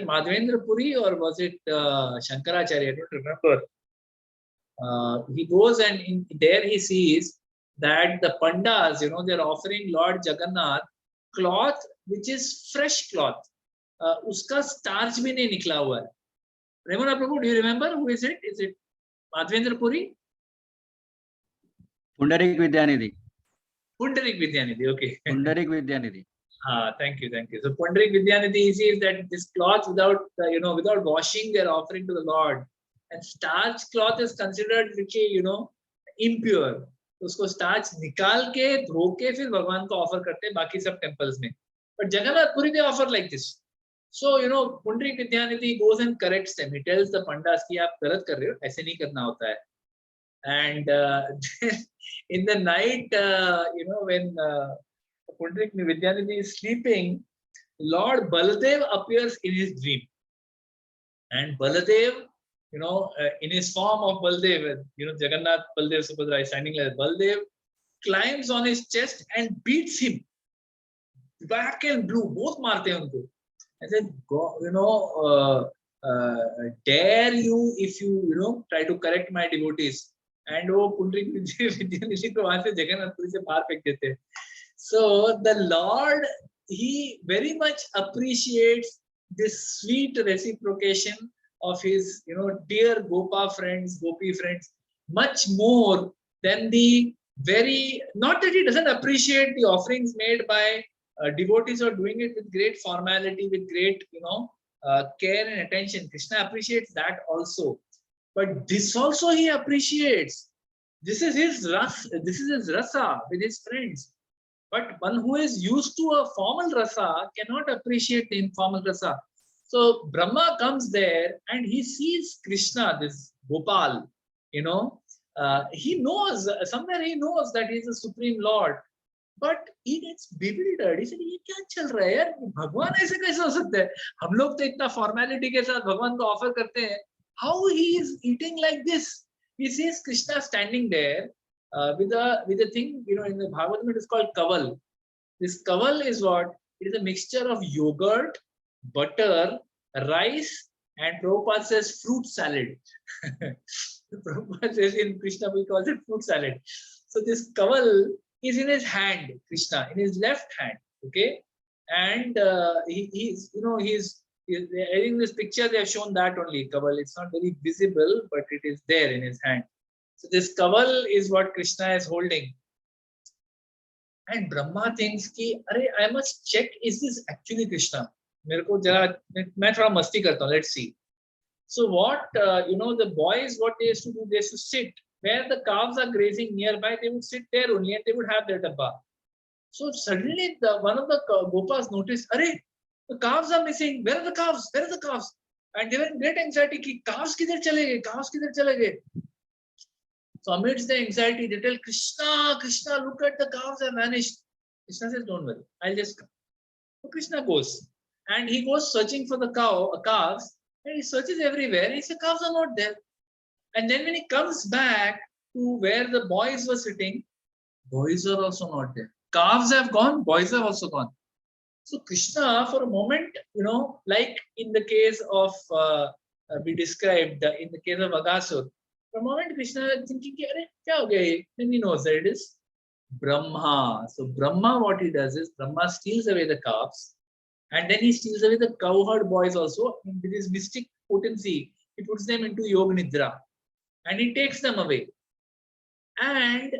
Madhavendra Puri or was it Shankaracharya? I don't remember. He goes and there he sees that the pandas, they're offering Lord Jagannath cloth which is fresh cloth. Uska starch bhi nahi nikla hua hai. Ramana Prabhu, do you remember who is it? Is it Madhavendra Puri? Pundarik Vidyanidhi. Pundarik Vidyanidhi, okay. Pundarik Vidyanidhi. Thank you. So Pundarik Vidyanidhi sees that this cloth without washing, they're offering to the Lord. And starch cloth is considered impure. तो उसको starch निकाल के धो के फिर भगवान को offer करते हैं बाकी सब टेम्पल्स में. But Jagannath Puri they offer like this. So Pundarik Vidyanidhi goes and corrects them. He tells the pandas कि आप गलत कर रहे हो, ऐसे नहीं करना होता है. And in the night, when Pundarik Vidyanidhi is sleeping, Lord Baladev appears in his dream. And Baladev, in his form of Baldev, Jagannath, Baldev, Subhadra is standing like Baldev, climbs on his chest and beats him. Black and blue, both marte unko. I said, dare you if you, try to correct my devotees. And वो पुंडरीक विद्यानिधि को वहां से जगन्नाथपुरी से बाहर फेंक देते. So the Lord, he very much appreciates this sweet reciprocation of his, dear Gopa friends, Gopi friends, much more than the not that he doesn't appreciate the offerings made by devotees or doing it with great formality, with great, care and attention. Krishna appreciates that also. But this also he appreciates. This is his rasa with his friends. But one who is used to a formal rasa cannot appreciate the informal rasa. So Brahma comes there and he sees Krishna, this Gopal, he knows, somewhere he knows that he is the Supreme Lord. But he gets bewildered. He said, ये क्या चल रहा है यार? भगवान ऐसे कैसे हो सकता है? हम लोग तो इतना formality के साथ भगवान को offer करते हैं. How he is eating like this? He sees Krishna standing there with a thing, in the Bhagavatam it is called kaval. This kaval is what? It is a mixture of yogurt, butter, rice, and Prabhupada says fruit salad. Prabhupada says in Krishna he calls it fruit salad. So this kaval is in his hand, Krishna, in his left hand, okay? And he's I think this picture they have shown that only kaval. It's not very visible, but it is there in his hand. So this kaval is what Krishna is holding. And Brahma thinks ki, I must check, is this actually Krishna? मेरे को जरा मैं थोड़ा मस्ती करता हूँ. Let's see. So what the boys, what they used to do, they used to sit where the calves are grazing nearby. They would sit there only, and they would have their dabba. So suddenly, one of the gopas noticed, the calves are missing. Where are the calves? Where are the calves? And they were in great anxiety. Ki, calves kidhar chale gaye? Calves kidhar chale gaye? So amidst the anxiety, they tell Krishna, Krishna, look at the calves have vanished. Krishna says, don't worry, I'll just come. So Krishna goes, and he goes searching for the calves, and he searches everywhere. He says, calves are not there. And then when he comes back to where the boys were sitting, boys are also not there. Calves have gone, boys have also gone. So Krishna, for a moment, like in the case of, we described, in the case of Aghasur, for a moment Krishna is thinking, kya ho gaya? Then he knows that it is Brahma. So Brahma, what he does is, Brahma steals away the calves, and then he steals away the cowherd boys also. With his mystic potency, he puts them into Yoga Nidra, and he takes them away. And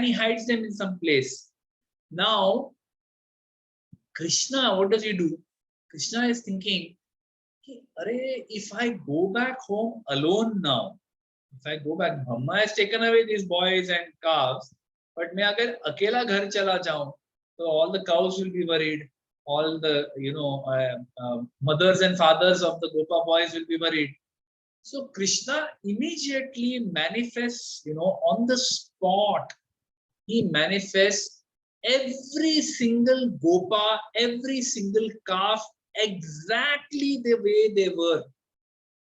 he hides them in some place. Now, Krishna, what does he do? Krishna is thinking, if I go back home alone now, if I go back, Brahma has taken away these boys and calves, but मैं अगर अकेला घर चला जाऊं, so all the cows will be worried, all the mothers and fathers of the Gopa boys will be worried. So Krishna immediately manifests, on the spot. He manifests every single Gopa, every single calf exactly the way they were.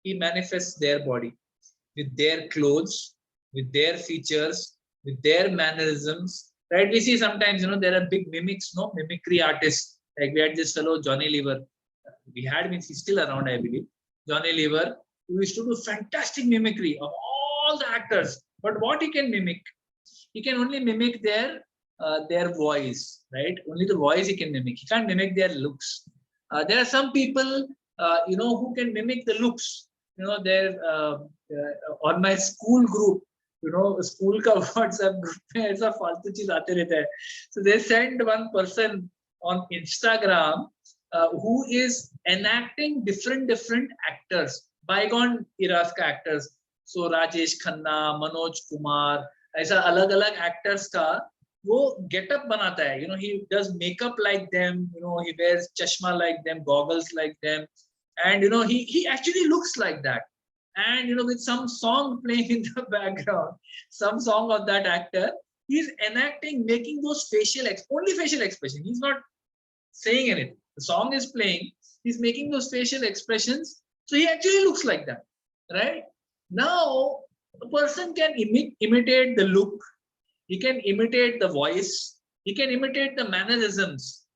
He manifests their body with their clothes, with their features, with their mannerisms. Right? We see sometimes, there are big mimics, mimicry artists. Like we had this fellow Johnny Lever. He's still around, I believe. Johnny Lever, who used to do fantastic mimicry of all the actors. But what he can mimic? He can only mimic their voice, right? Only the voice he can mimic. He can't mimic their looks. There are some people, who can mimic the looks. On my school group, school ka WhatsApp group mein aisa faltu cheez aate rehta hai. So they send one person on Instagram who is enacting different actors, bygone eras ka actors. So Rajesh Khanna, Manoj Kumar, ऐसा अलग-अलग actors का वो getup बनाता है. He does makeup like them. He wears chashma like them, goggles like them, and he actually looks like that. And with some song playing in the background, some song of that actor, he's enacting, making those only facial expression. He's not saying anything. The song is playing. He's making those facial expressions. So he actually looks like that, right? Now, a person can imitate the look. He can imitate the voice. He can imitate the mannerisms.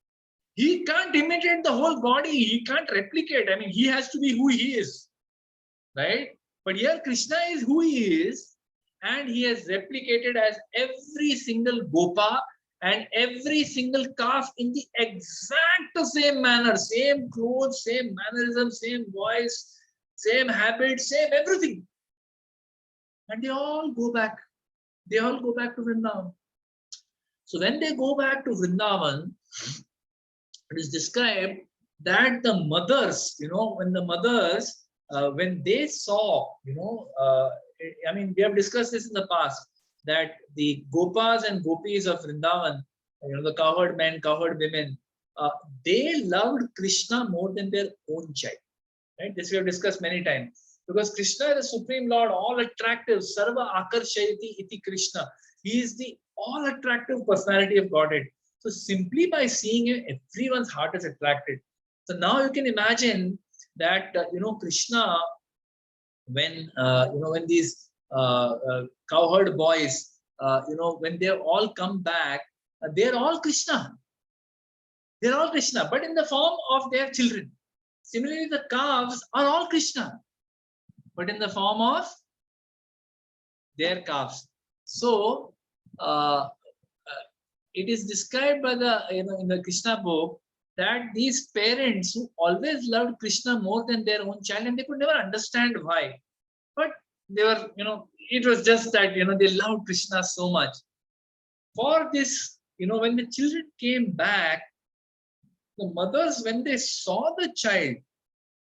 He can't imitate the whole body. He can't replicate. I mean, he has to be who he is, right? But here Krishna is who he is, and he has replicated as every single Gopa and every single calf in the exact same manner, same clothes, same mannerism, same voice, same habits, same everything. And they all go back. They all go back to Vrindavan. So when they go back to Vrindavan, it is described that the mothers, when they saw, we have discussed this in the past, that the Gopas and Gopis of Vrindavan, the cowherd men, cowherd women, they loved Krishna more than their own child. Right? This we have discussed many times. Because Krishna is the Supreme Lord, all attractive, Sarva Akarshayati iti Krishna. He is the all attractive personality of Godhead. So simply by seeing him, everyone's heart is attracted. So now you can imagine that, Krishna, when these cowherd boys, when they all come back, they're all Krishna. They're all Krishna, but in the form of their children. Similarly, the calves are all Krishna, but in the form of their calves. So it is described by the in the Krishna book that these parents who always loved Krishna more than their own child, and they could never understand why, but they were it was just that they loved Krishna so much. For this, when the children came back, the mothers, when they saw the child,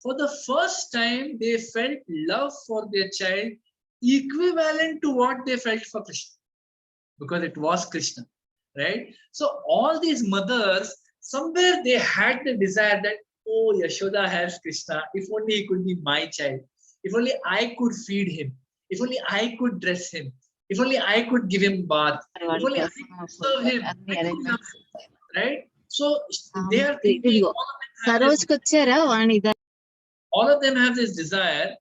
for the first time, they felt love for their child equivalent to what they felt for Krishna, because it was Krishna, right? So all these mothers, somewhere they had the desire that, oh, Yashoda has Krishna. If only he could be my child. If only I could feed him. If only I could dress him. If only I could give him bath. If only I could serve him. Right? So they are thinking, all of them have this desire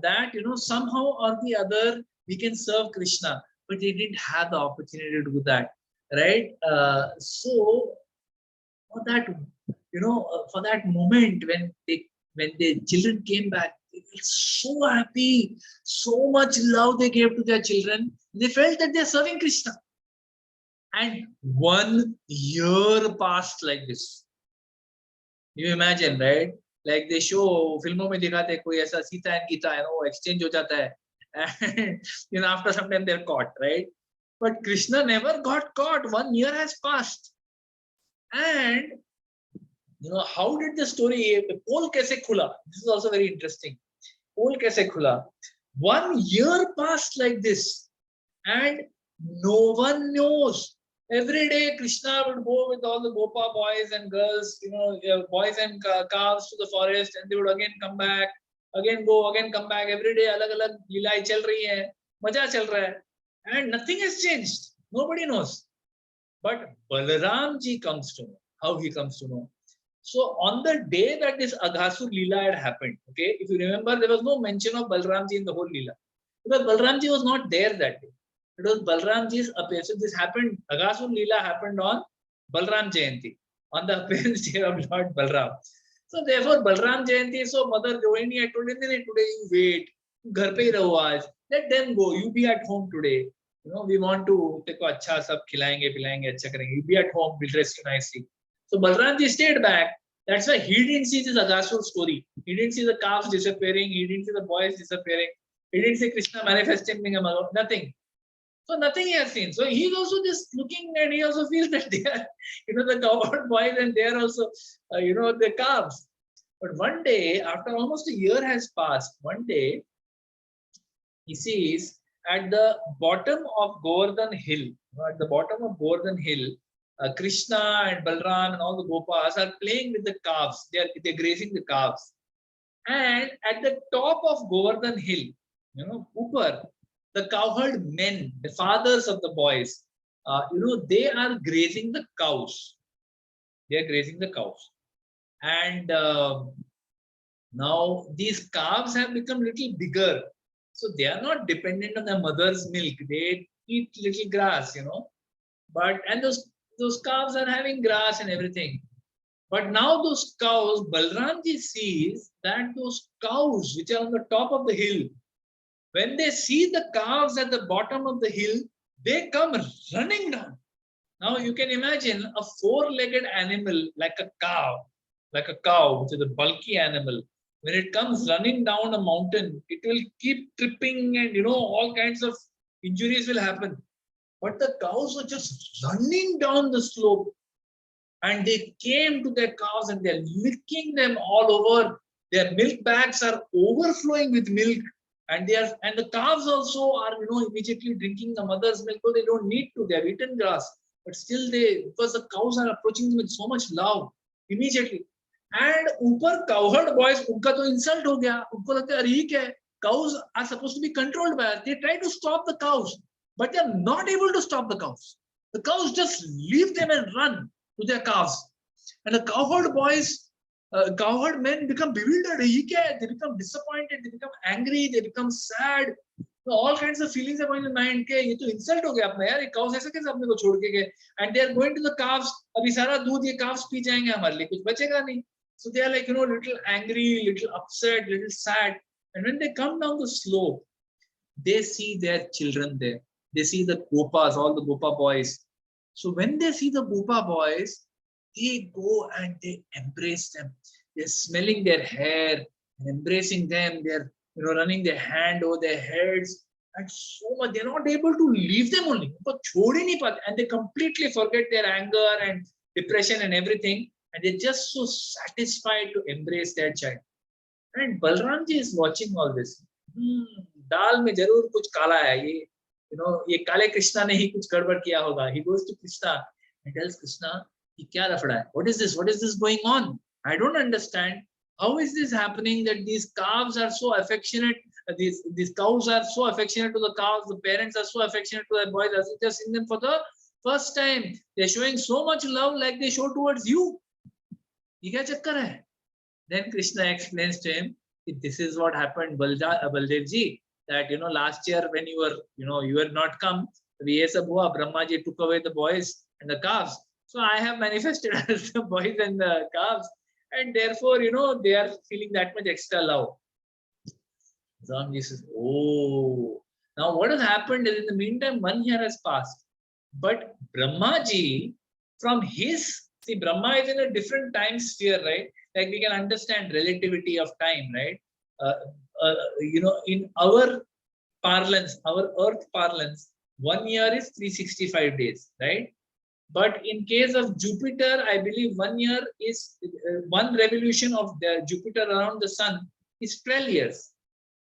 that somehow or the other we can serve Krishna, but they didn't have the opportunity to do that, right? So for that, for that moment when the children came back, they were so happy, so much love they gave to their children. They felt that they're serving Krishna. And 1 year passed like this. You imagine, right? Like they show, filmon mein dikhate koi aisa Sita and Gita, exchange ho jata hai. And after some time they're caught, right? But Krishna never got caught. 1 year has passed. And how did the story, poll kaise khula? This is also very interesting. Poll kaise khula? 1 year passed like this, and no one knows. Every day Krishna would go with all the Gopa boys and girls, boys and calves to the forest, and they would again come back, again go, again come back. Every day alag alag leelai chal rahi hai, maja chal raha hai, and nothing has changed. Nobody knows. But Balaram ji comes to know. How he comes to know? So on the day that this Aghasur lila had happened, okay, if you remember, there was no mention of Balaram ji in the whole lila, because Balaram ji was not there that day. It was Balram ji's appearance. So this happened, Aghasur lila happened on Balram Jayanti, on the appearance day of Lord Balram. So therefore Balram Jayanti, so Mother Rohini had told him, today you wait, ghar pe hi raho aaj, let them go, you be at home today. We want to देखो अच्छा सब खिलाएंगे पिलाएंगे अच्छा करेंगे. You be at home, we'll rest nicely. So Balram ji stayed back. That's why he didn't see this Aghasur story. He didn't see the calves disappearing. He didn't see the boys disappearing. He didn't see Krishna manifesting being a mother. Nothing. So nothing he has seen. So he's also just looking, and he also feels that they are, the cowherd boys, and they are also, the calves. But one day, after almost a year has passed, one day he sees at the bottom of Govardhan Hill, at the bottom of Govardhan Hill, Krishna and Balram and all the Gopas are playing with the calves. They're grazing the calves. And at the top of Govardhan Hill, Upar, the cowherd men, the fathers of the boys, they are grazing the cows. They are grazing the cows. And now these calves have become little bigger. So they are not dependent on their mother's milk. They eat little grass, and those calves are having grass and everything. But now those cows, Balramji sees that those cows which are on the top of the hill, when they see the calves at the bottom of the hill, they come running down. Now you can imagine a four-legged animal like a cow, which is a bulky animal. When it comes running down a mountain, it will keep tripping and all kinds of injuries will happen. But the cows were just running down the slope, and they came to their cows and they're licking them all over. Their milk bags are overflowing with milk, and the calves also are immediately drinking the mother's milk, though they don't need to. They have eaten grass, but still because the cows are approaching them with so much love immediately. And ऊपर cowherd boys, उनका तो insult हो गया. उनको लगता है अरे ये क्या है? Cows are supposed to be controlled by us. They try to stop the cows, but they are not able to stop the cows. The cows just leave them and run to their calves. And the cowherd boys, cowherd men become bewildered. They become disappointed, they become angry, they become sad. So all kinds of feelings are going in mind. ये तो insult हो गया अपना यार, ये cows ऐसे कैसे अपने को छोड़ के गए? And they are going to the calves. अभी सारा दूध ये calves पी जाएंगे, हमारे लिए कुछ बचेगा नहीं. So they are like little angry, little upset, little sad. And when they come down the slope, they see their children there. They see the gopas, all the gopa boys. So when they see the gopa boys, they go and they embrace them. They're smelling their hair and embracing them. They're running their hand over their heads, and so much they're not able to leave them only. And they completely forget their anger and depression and everything, and they're just so satisfied to embrace their child. And Balramji is watching all this. दाल में जरूर कुछ काला है ये, ये काले कृष्णा ने ही कुछ गड़बड़ किया होगा. He goes to Krishna and tells Krishna, ये क्या रफड़ा है? What is this? What is this going on? I don't understand. How is this happening that these calves are so affectionate? These cows are so affectionate to the calves. The parents are so affectionate to their boys as if they're seeing them for the first time. They're showing so much love like they show towards you. ये क्या चक्कर है? Then Krishna explains to him, this is what happened, Baldev ji, that last year when you were not come, Brahma ji took away the boys and the calves. So I have manifested as the boys and the calves, and therefore they are feeling that much extra love. Ramji says, oh, now what has happened is in the meantime 1 year has passed, but Brahma ji, from his, see, Brahma is in a different time sphere, right? Like we can understand relativity of time, right? In our parlance, our earth parlance, 1 year is 365 days, right? But in case of Jupiter, I believe 1 year is one revolution of the Jupiter around the sun is 12 years.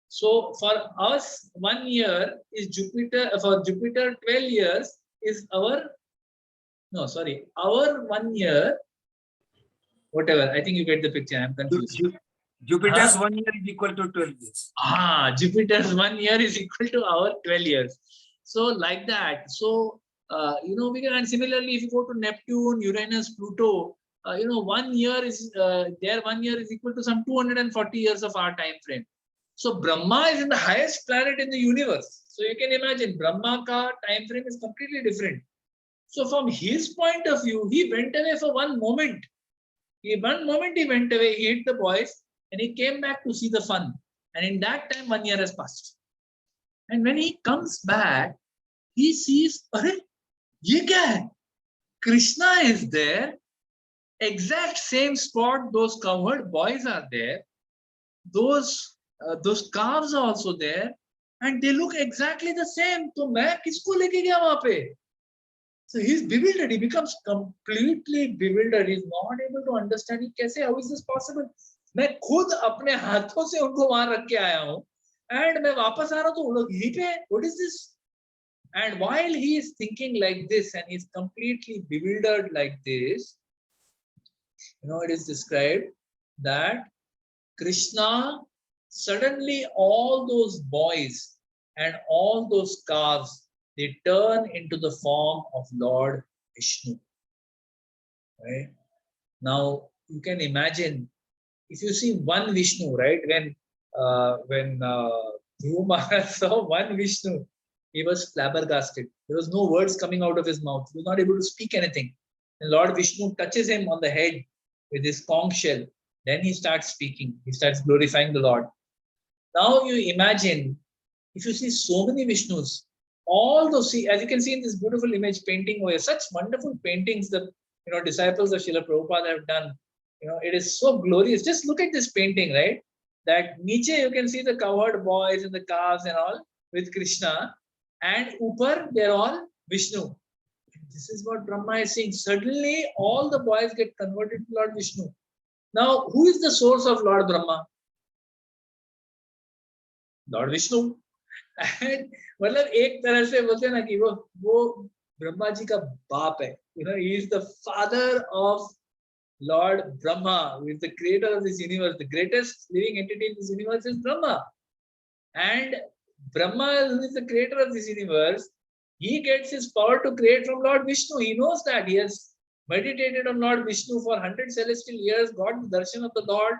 So for us, 1 year is Jupiter, for Jupiter, 12 years is our, no, sorry, our 1 year, whatever. I think you get the picture. I'm confused. Jupiter's 1 year is equal to 12 years. Jupiter's 1 year is equal to our 12 years. So like that. So, we can, and similarly, if you go to Neptune, Uranus, Pluto, 1 year is, their 1 year is equal to some 240 years of our time frame. So Brahma is in the highest planet in the universe. So you can imagine Brahma ka time frame is completely different. So from his point of view, he went away for one moment. One moment he went away, he hit the boys, and he came back to see the fun. And in that time, 1 year has passed. And when he comes back, he sees, Arey, ye kya hai? Krishna is there, exact same spot, those covered boys are there, those calves are also there, and they look exactly the same. So main kisko leke gaya wahan pe? So he's bewildered. He becomes completely bewildered. He's not able to understand. How is this possible? मैं खुद अपने हाथों से उनको वहां रख के आया हूँ, and मैं वापस आ रहा हूँ तो वो लोग यहीं पे. What is this? And while he is thinking like this and he's completely bewildered like this, it is described that Krishna, suddenly all those boys and all those calves, they turn into the form of Lord Vishnu. Right? Now you can imagine, if you see one Vishnu, right? When Dhruva Maharaj saw one Vishnu, he was flabbergasted. There was no words coming out of his mouth. He was not able to speak anything. And Lord Vishnu touches him on the head with his conch shell. Then he starts speaking. He starts glorifying the Lord. Now you imagine, if you see so many Vishnus, all those, as you can see in this beautiful image painting where such wonderful paintings that disciples of Srila Prabhupada have done. It is so glorious. Just look at this painting, right? That niche you can see the covered boys and the calves and all with Krishna, and upar they're all Vishnu. This is what Brahma is saying. Suddenly all the boys get converted to Lord Vishnu. Now, who is the source of Lord Brahma? Lord Vishnu. And मतलब एक तरह से बोलते हैं ना कि वो ब्रह्मा जी का बाप है. He is the father of Lord Brahma, who is the creator of this universe. The greatest living entity in this universe is Brahma. And Brahma, who is the creator of this universe, he gets his power to create from Lord Vishnu. He knows that. He has meditated on Lord Vishnu for 100 celestial years, got the darshan of the Lord,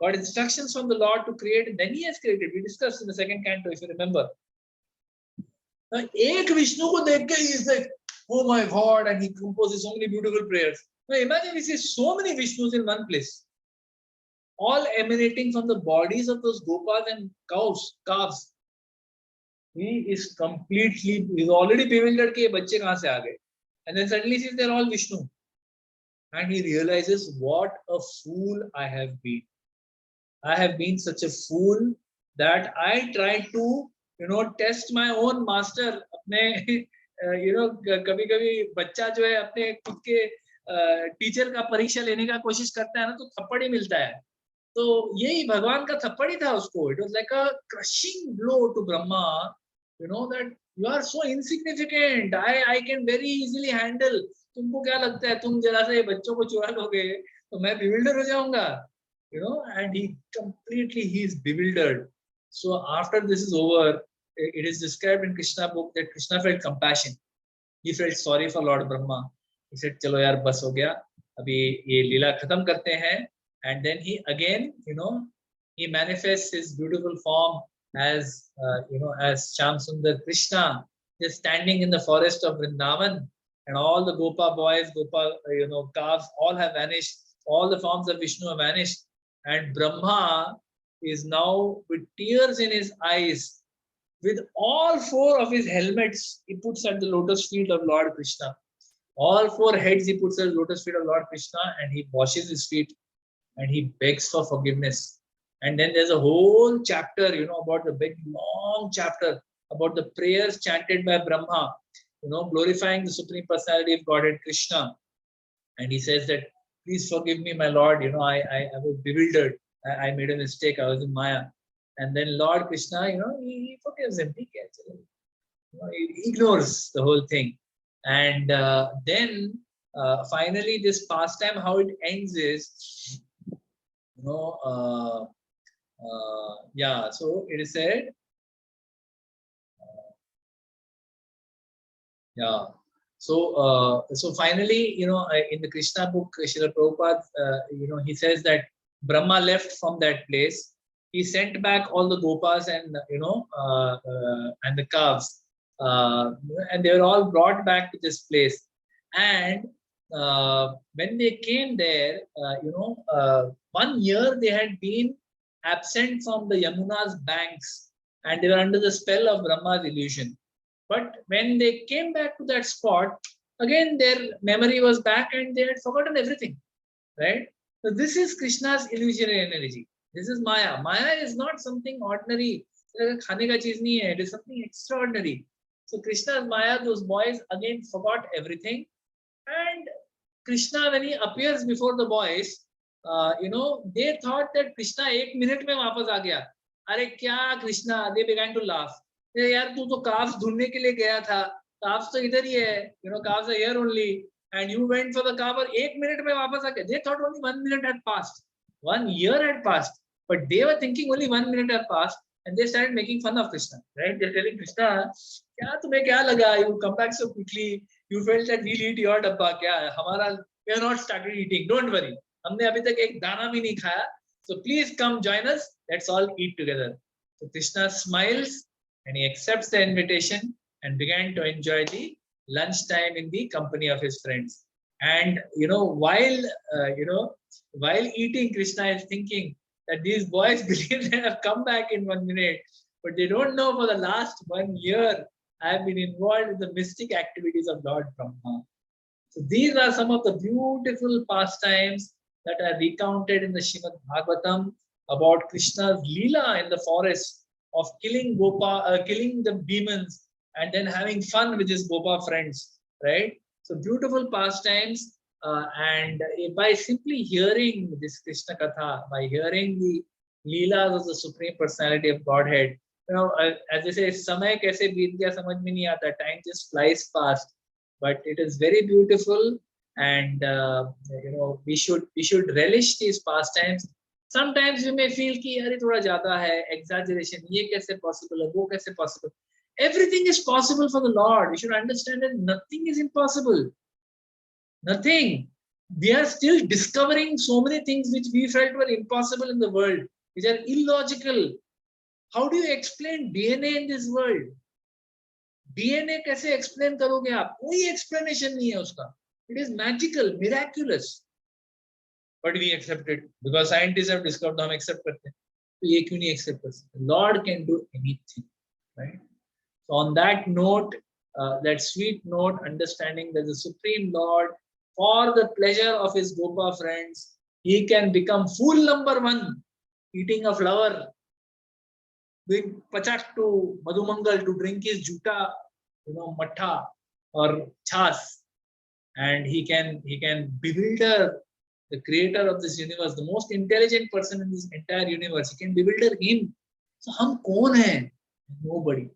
got instructions from the Lord to create, and then he has created. We discussed in the second canto, if you remember. Now, ek Vishnu ko dekh ke he is like, oh my God, and he composes so many beautiful prayers. Now imagine we see so many Vishnus in one place, all emanating from the bodies of those gopas and calves. He is completely, he's already bewildered कि ये बच्चे कहाँ से आ गए, and then suddenly sees they're all Vishnu, and he realizes what a fool I have been. I have been such a fool that I tried to test my own master. अपने कभी-कभी बच्चा जो है अपने खुद के टीचर का परीक्षा लेने का कोशिश करता है ना, तो थप्पड़ ही मिलता है. तो यही भगवान का थप्पड़ ही था उसको. It was like a crushing blow to Brahma, that you are so insignificant. I can very easily handle. तुमको क्या लगता है तुम जरा से बच्चों को चुरा लोगे तो मैं bewildered हो जाऊंगा. And he is bewildered. So after this is over, it is described in Krishna book that Krishna felt compassion. He felt sorry for Lord Brahma. He said, "चलो यार बस हो गया. अभी ये लीला खत्म करते हैं." And then he again, he manifests his beautiful form as as Shyam Sundar Krishna, just standing in the forest of Vrindavan, and all the Gopa boys, calves, all have vanished. All the forms of Vishnu have vanished. And Brahma is now with tears in his eyes, with all four of his helmets he puts at the lotus feet of Lord Krishna. All four heads he puts at the lotus feet of Lord Krishna, and he washes his feet and he begs for forgiveness. And then there's a whole chapter, about the big long chapter about the prayers chanted by Brahma. glorifying the Supreme Personality of Godhead Krishna. And he says that, please forgive me, my Lord, I was bewildered. I made a mistake. I was in Maya. And then Lord Krishna, he forgives him. He ignores the whole thing. And then finally, this pastime, how it ends is, so it is said, so finally, in the Krishna book, Srila Prabhupada, he says that Brahma left from that place. He sent back all the gopas and and the calves, and they were all brought back to this place. And when they came there, 1 year they had been absent from the Yamuna's banks, and they were under the spell of Brahma's illusion. But when they came back to that spot, again their memory was back and they had forgotten everything, right? So this is Krishna's illusionary energy. This is Maya. Maya is not something ordinary. It is something extraordinary. So Krishna's Maya, those boys again forgot everything. And Krishna, when he appears before the boys, they thought that Krishna 1 minute mein वापस आ गया. अरे क्या Krishna? They began to laugh. यार तू तो calves ढूंढने के लिए गया था. Calves तो इधर ही है. Calves are here only. And you went for the calf और 1 minute में वापस आ गया. They thought only 1 minute had passed. 1 year had passed. But they were thinking only 1 minute had passed. And they started making fun of Krishna. Right? They're telling Krishna, क्या तुम्हें क्या लगा? You come back so quickly. You felt that we'll eat your dabba. क्या हमारा, we have not started eating. Don't worry. हमने अभी तक एक दाना भी नहीं खाया. So please come join us. Let's all eat together. So Krishna smiles and he accepts the invitation and began to enjoy the lunchtime in the company of his friends. And while eating, Krishna is thinking that these boys believe they have come back in 1 minute, but they don't know for the last 1 year I have been involved in the mystic activities of Lord Brahma. So these are some of the beautiful pastimes that are recounted in the Srimad Bhagavatam about Krishna's lila in the forest of killing the demons and then having fun with his gopa friends, right? So beautiful pastimes, and by simply hearing this Krishna Katha, by hearing the leelas of the Supreme Personality of Godhead, as they say, samay kaise beet gaya samajh mein nahi aata, time just flies fast, but it is very beautiful, and we should relish these pastimes. Sometimes you may feel कि अरे थोड़ा ज़्यादा है, exaggeration, ये कैसे possible है, वो कैसे possible. Everything is possible for the Lord. You should understand that nothing is impossible. Nothing. We are still discovering so many things which we felt were impossible in the world, which are illogical. How do you explain DNA in this world? DNA कैसे explain करोगे आप? कोई explanation नहीं है उसका. It is magical, miraculous. But we accept it because scientists have discovered. हम accept करते हैं. तो ये क्यों नहीं accept करते? Lord can do anything, right? So on that note, that sweet note, understanding that the Supreme Lord, for the pleasure of his gopa friends, he can become fool number 1, eating a flower, doing pachak to Madhumangal to drink his juta, matha or chas, and he can bewilder the creator of this universe, the most intelligent person in this entire universe. He can bewilder him. So hum kaun hai? Nobody.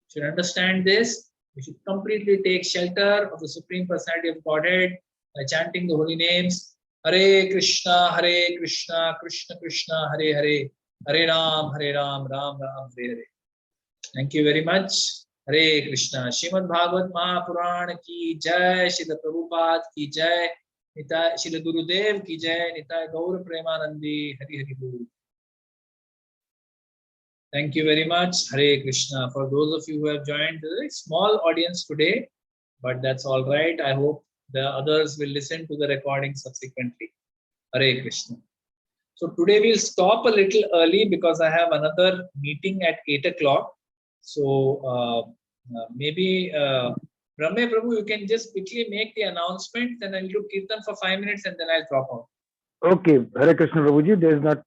Should understand this. We should completely take shelter of the Supreme Personality of Godhead by chanting the holy names. Hare Krishna, Krishna Krishna, Hare Hare, Hare Ram, Ram Ram, Hare Hare. Thank you very much. Hare Krishna. Srimad Bhagavad Mahapuran ki jai, Srila Prabhupada ki jai, Nitai Srila Gurudev ki jai, Nitai Gaur Premanandi, Hari Hari Bol. Thank you very much. Hare Krishna. For those of you who have joined, a small audience today, but that's all right. I hope the others will listen to the recording subsequently. Hare Krishna. So today we'll stop a little early because I have another meeting at 8 o'clock. So maybe Brahma Prabhu, you can just quickly make the announcement, then I'll do Kirtan for 5 minutes and then I'll drop out. Okay, Hare Krishna Prabhuji, there is not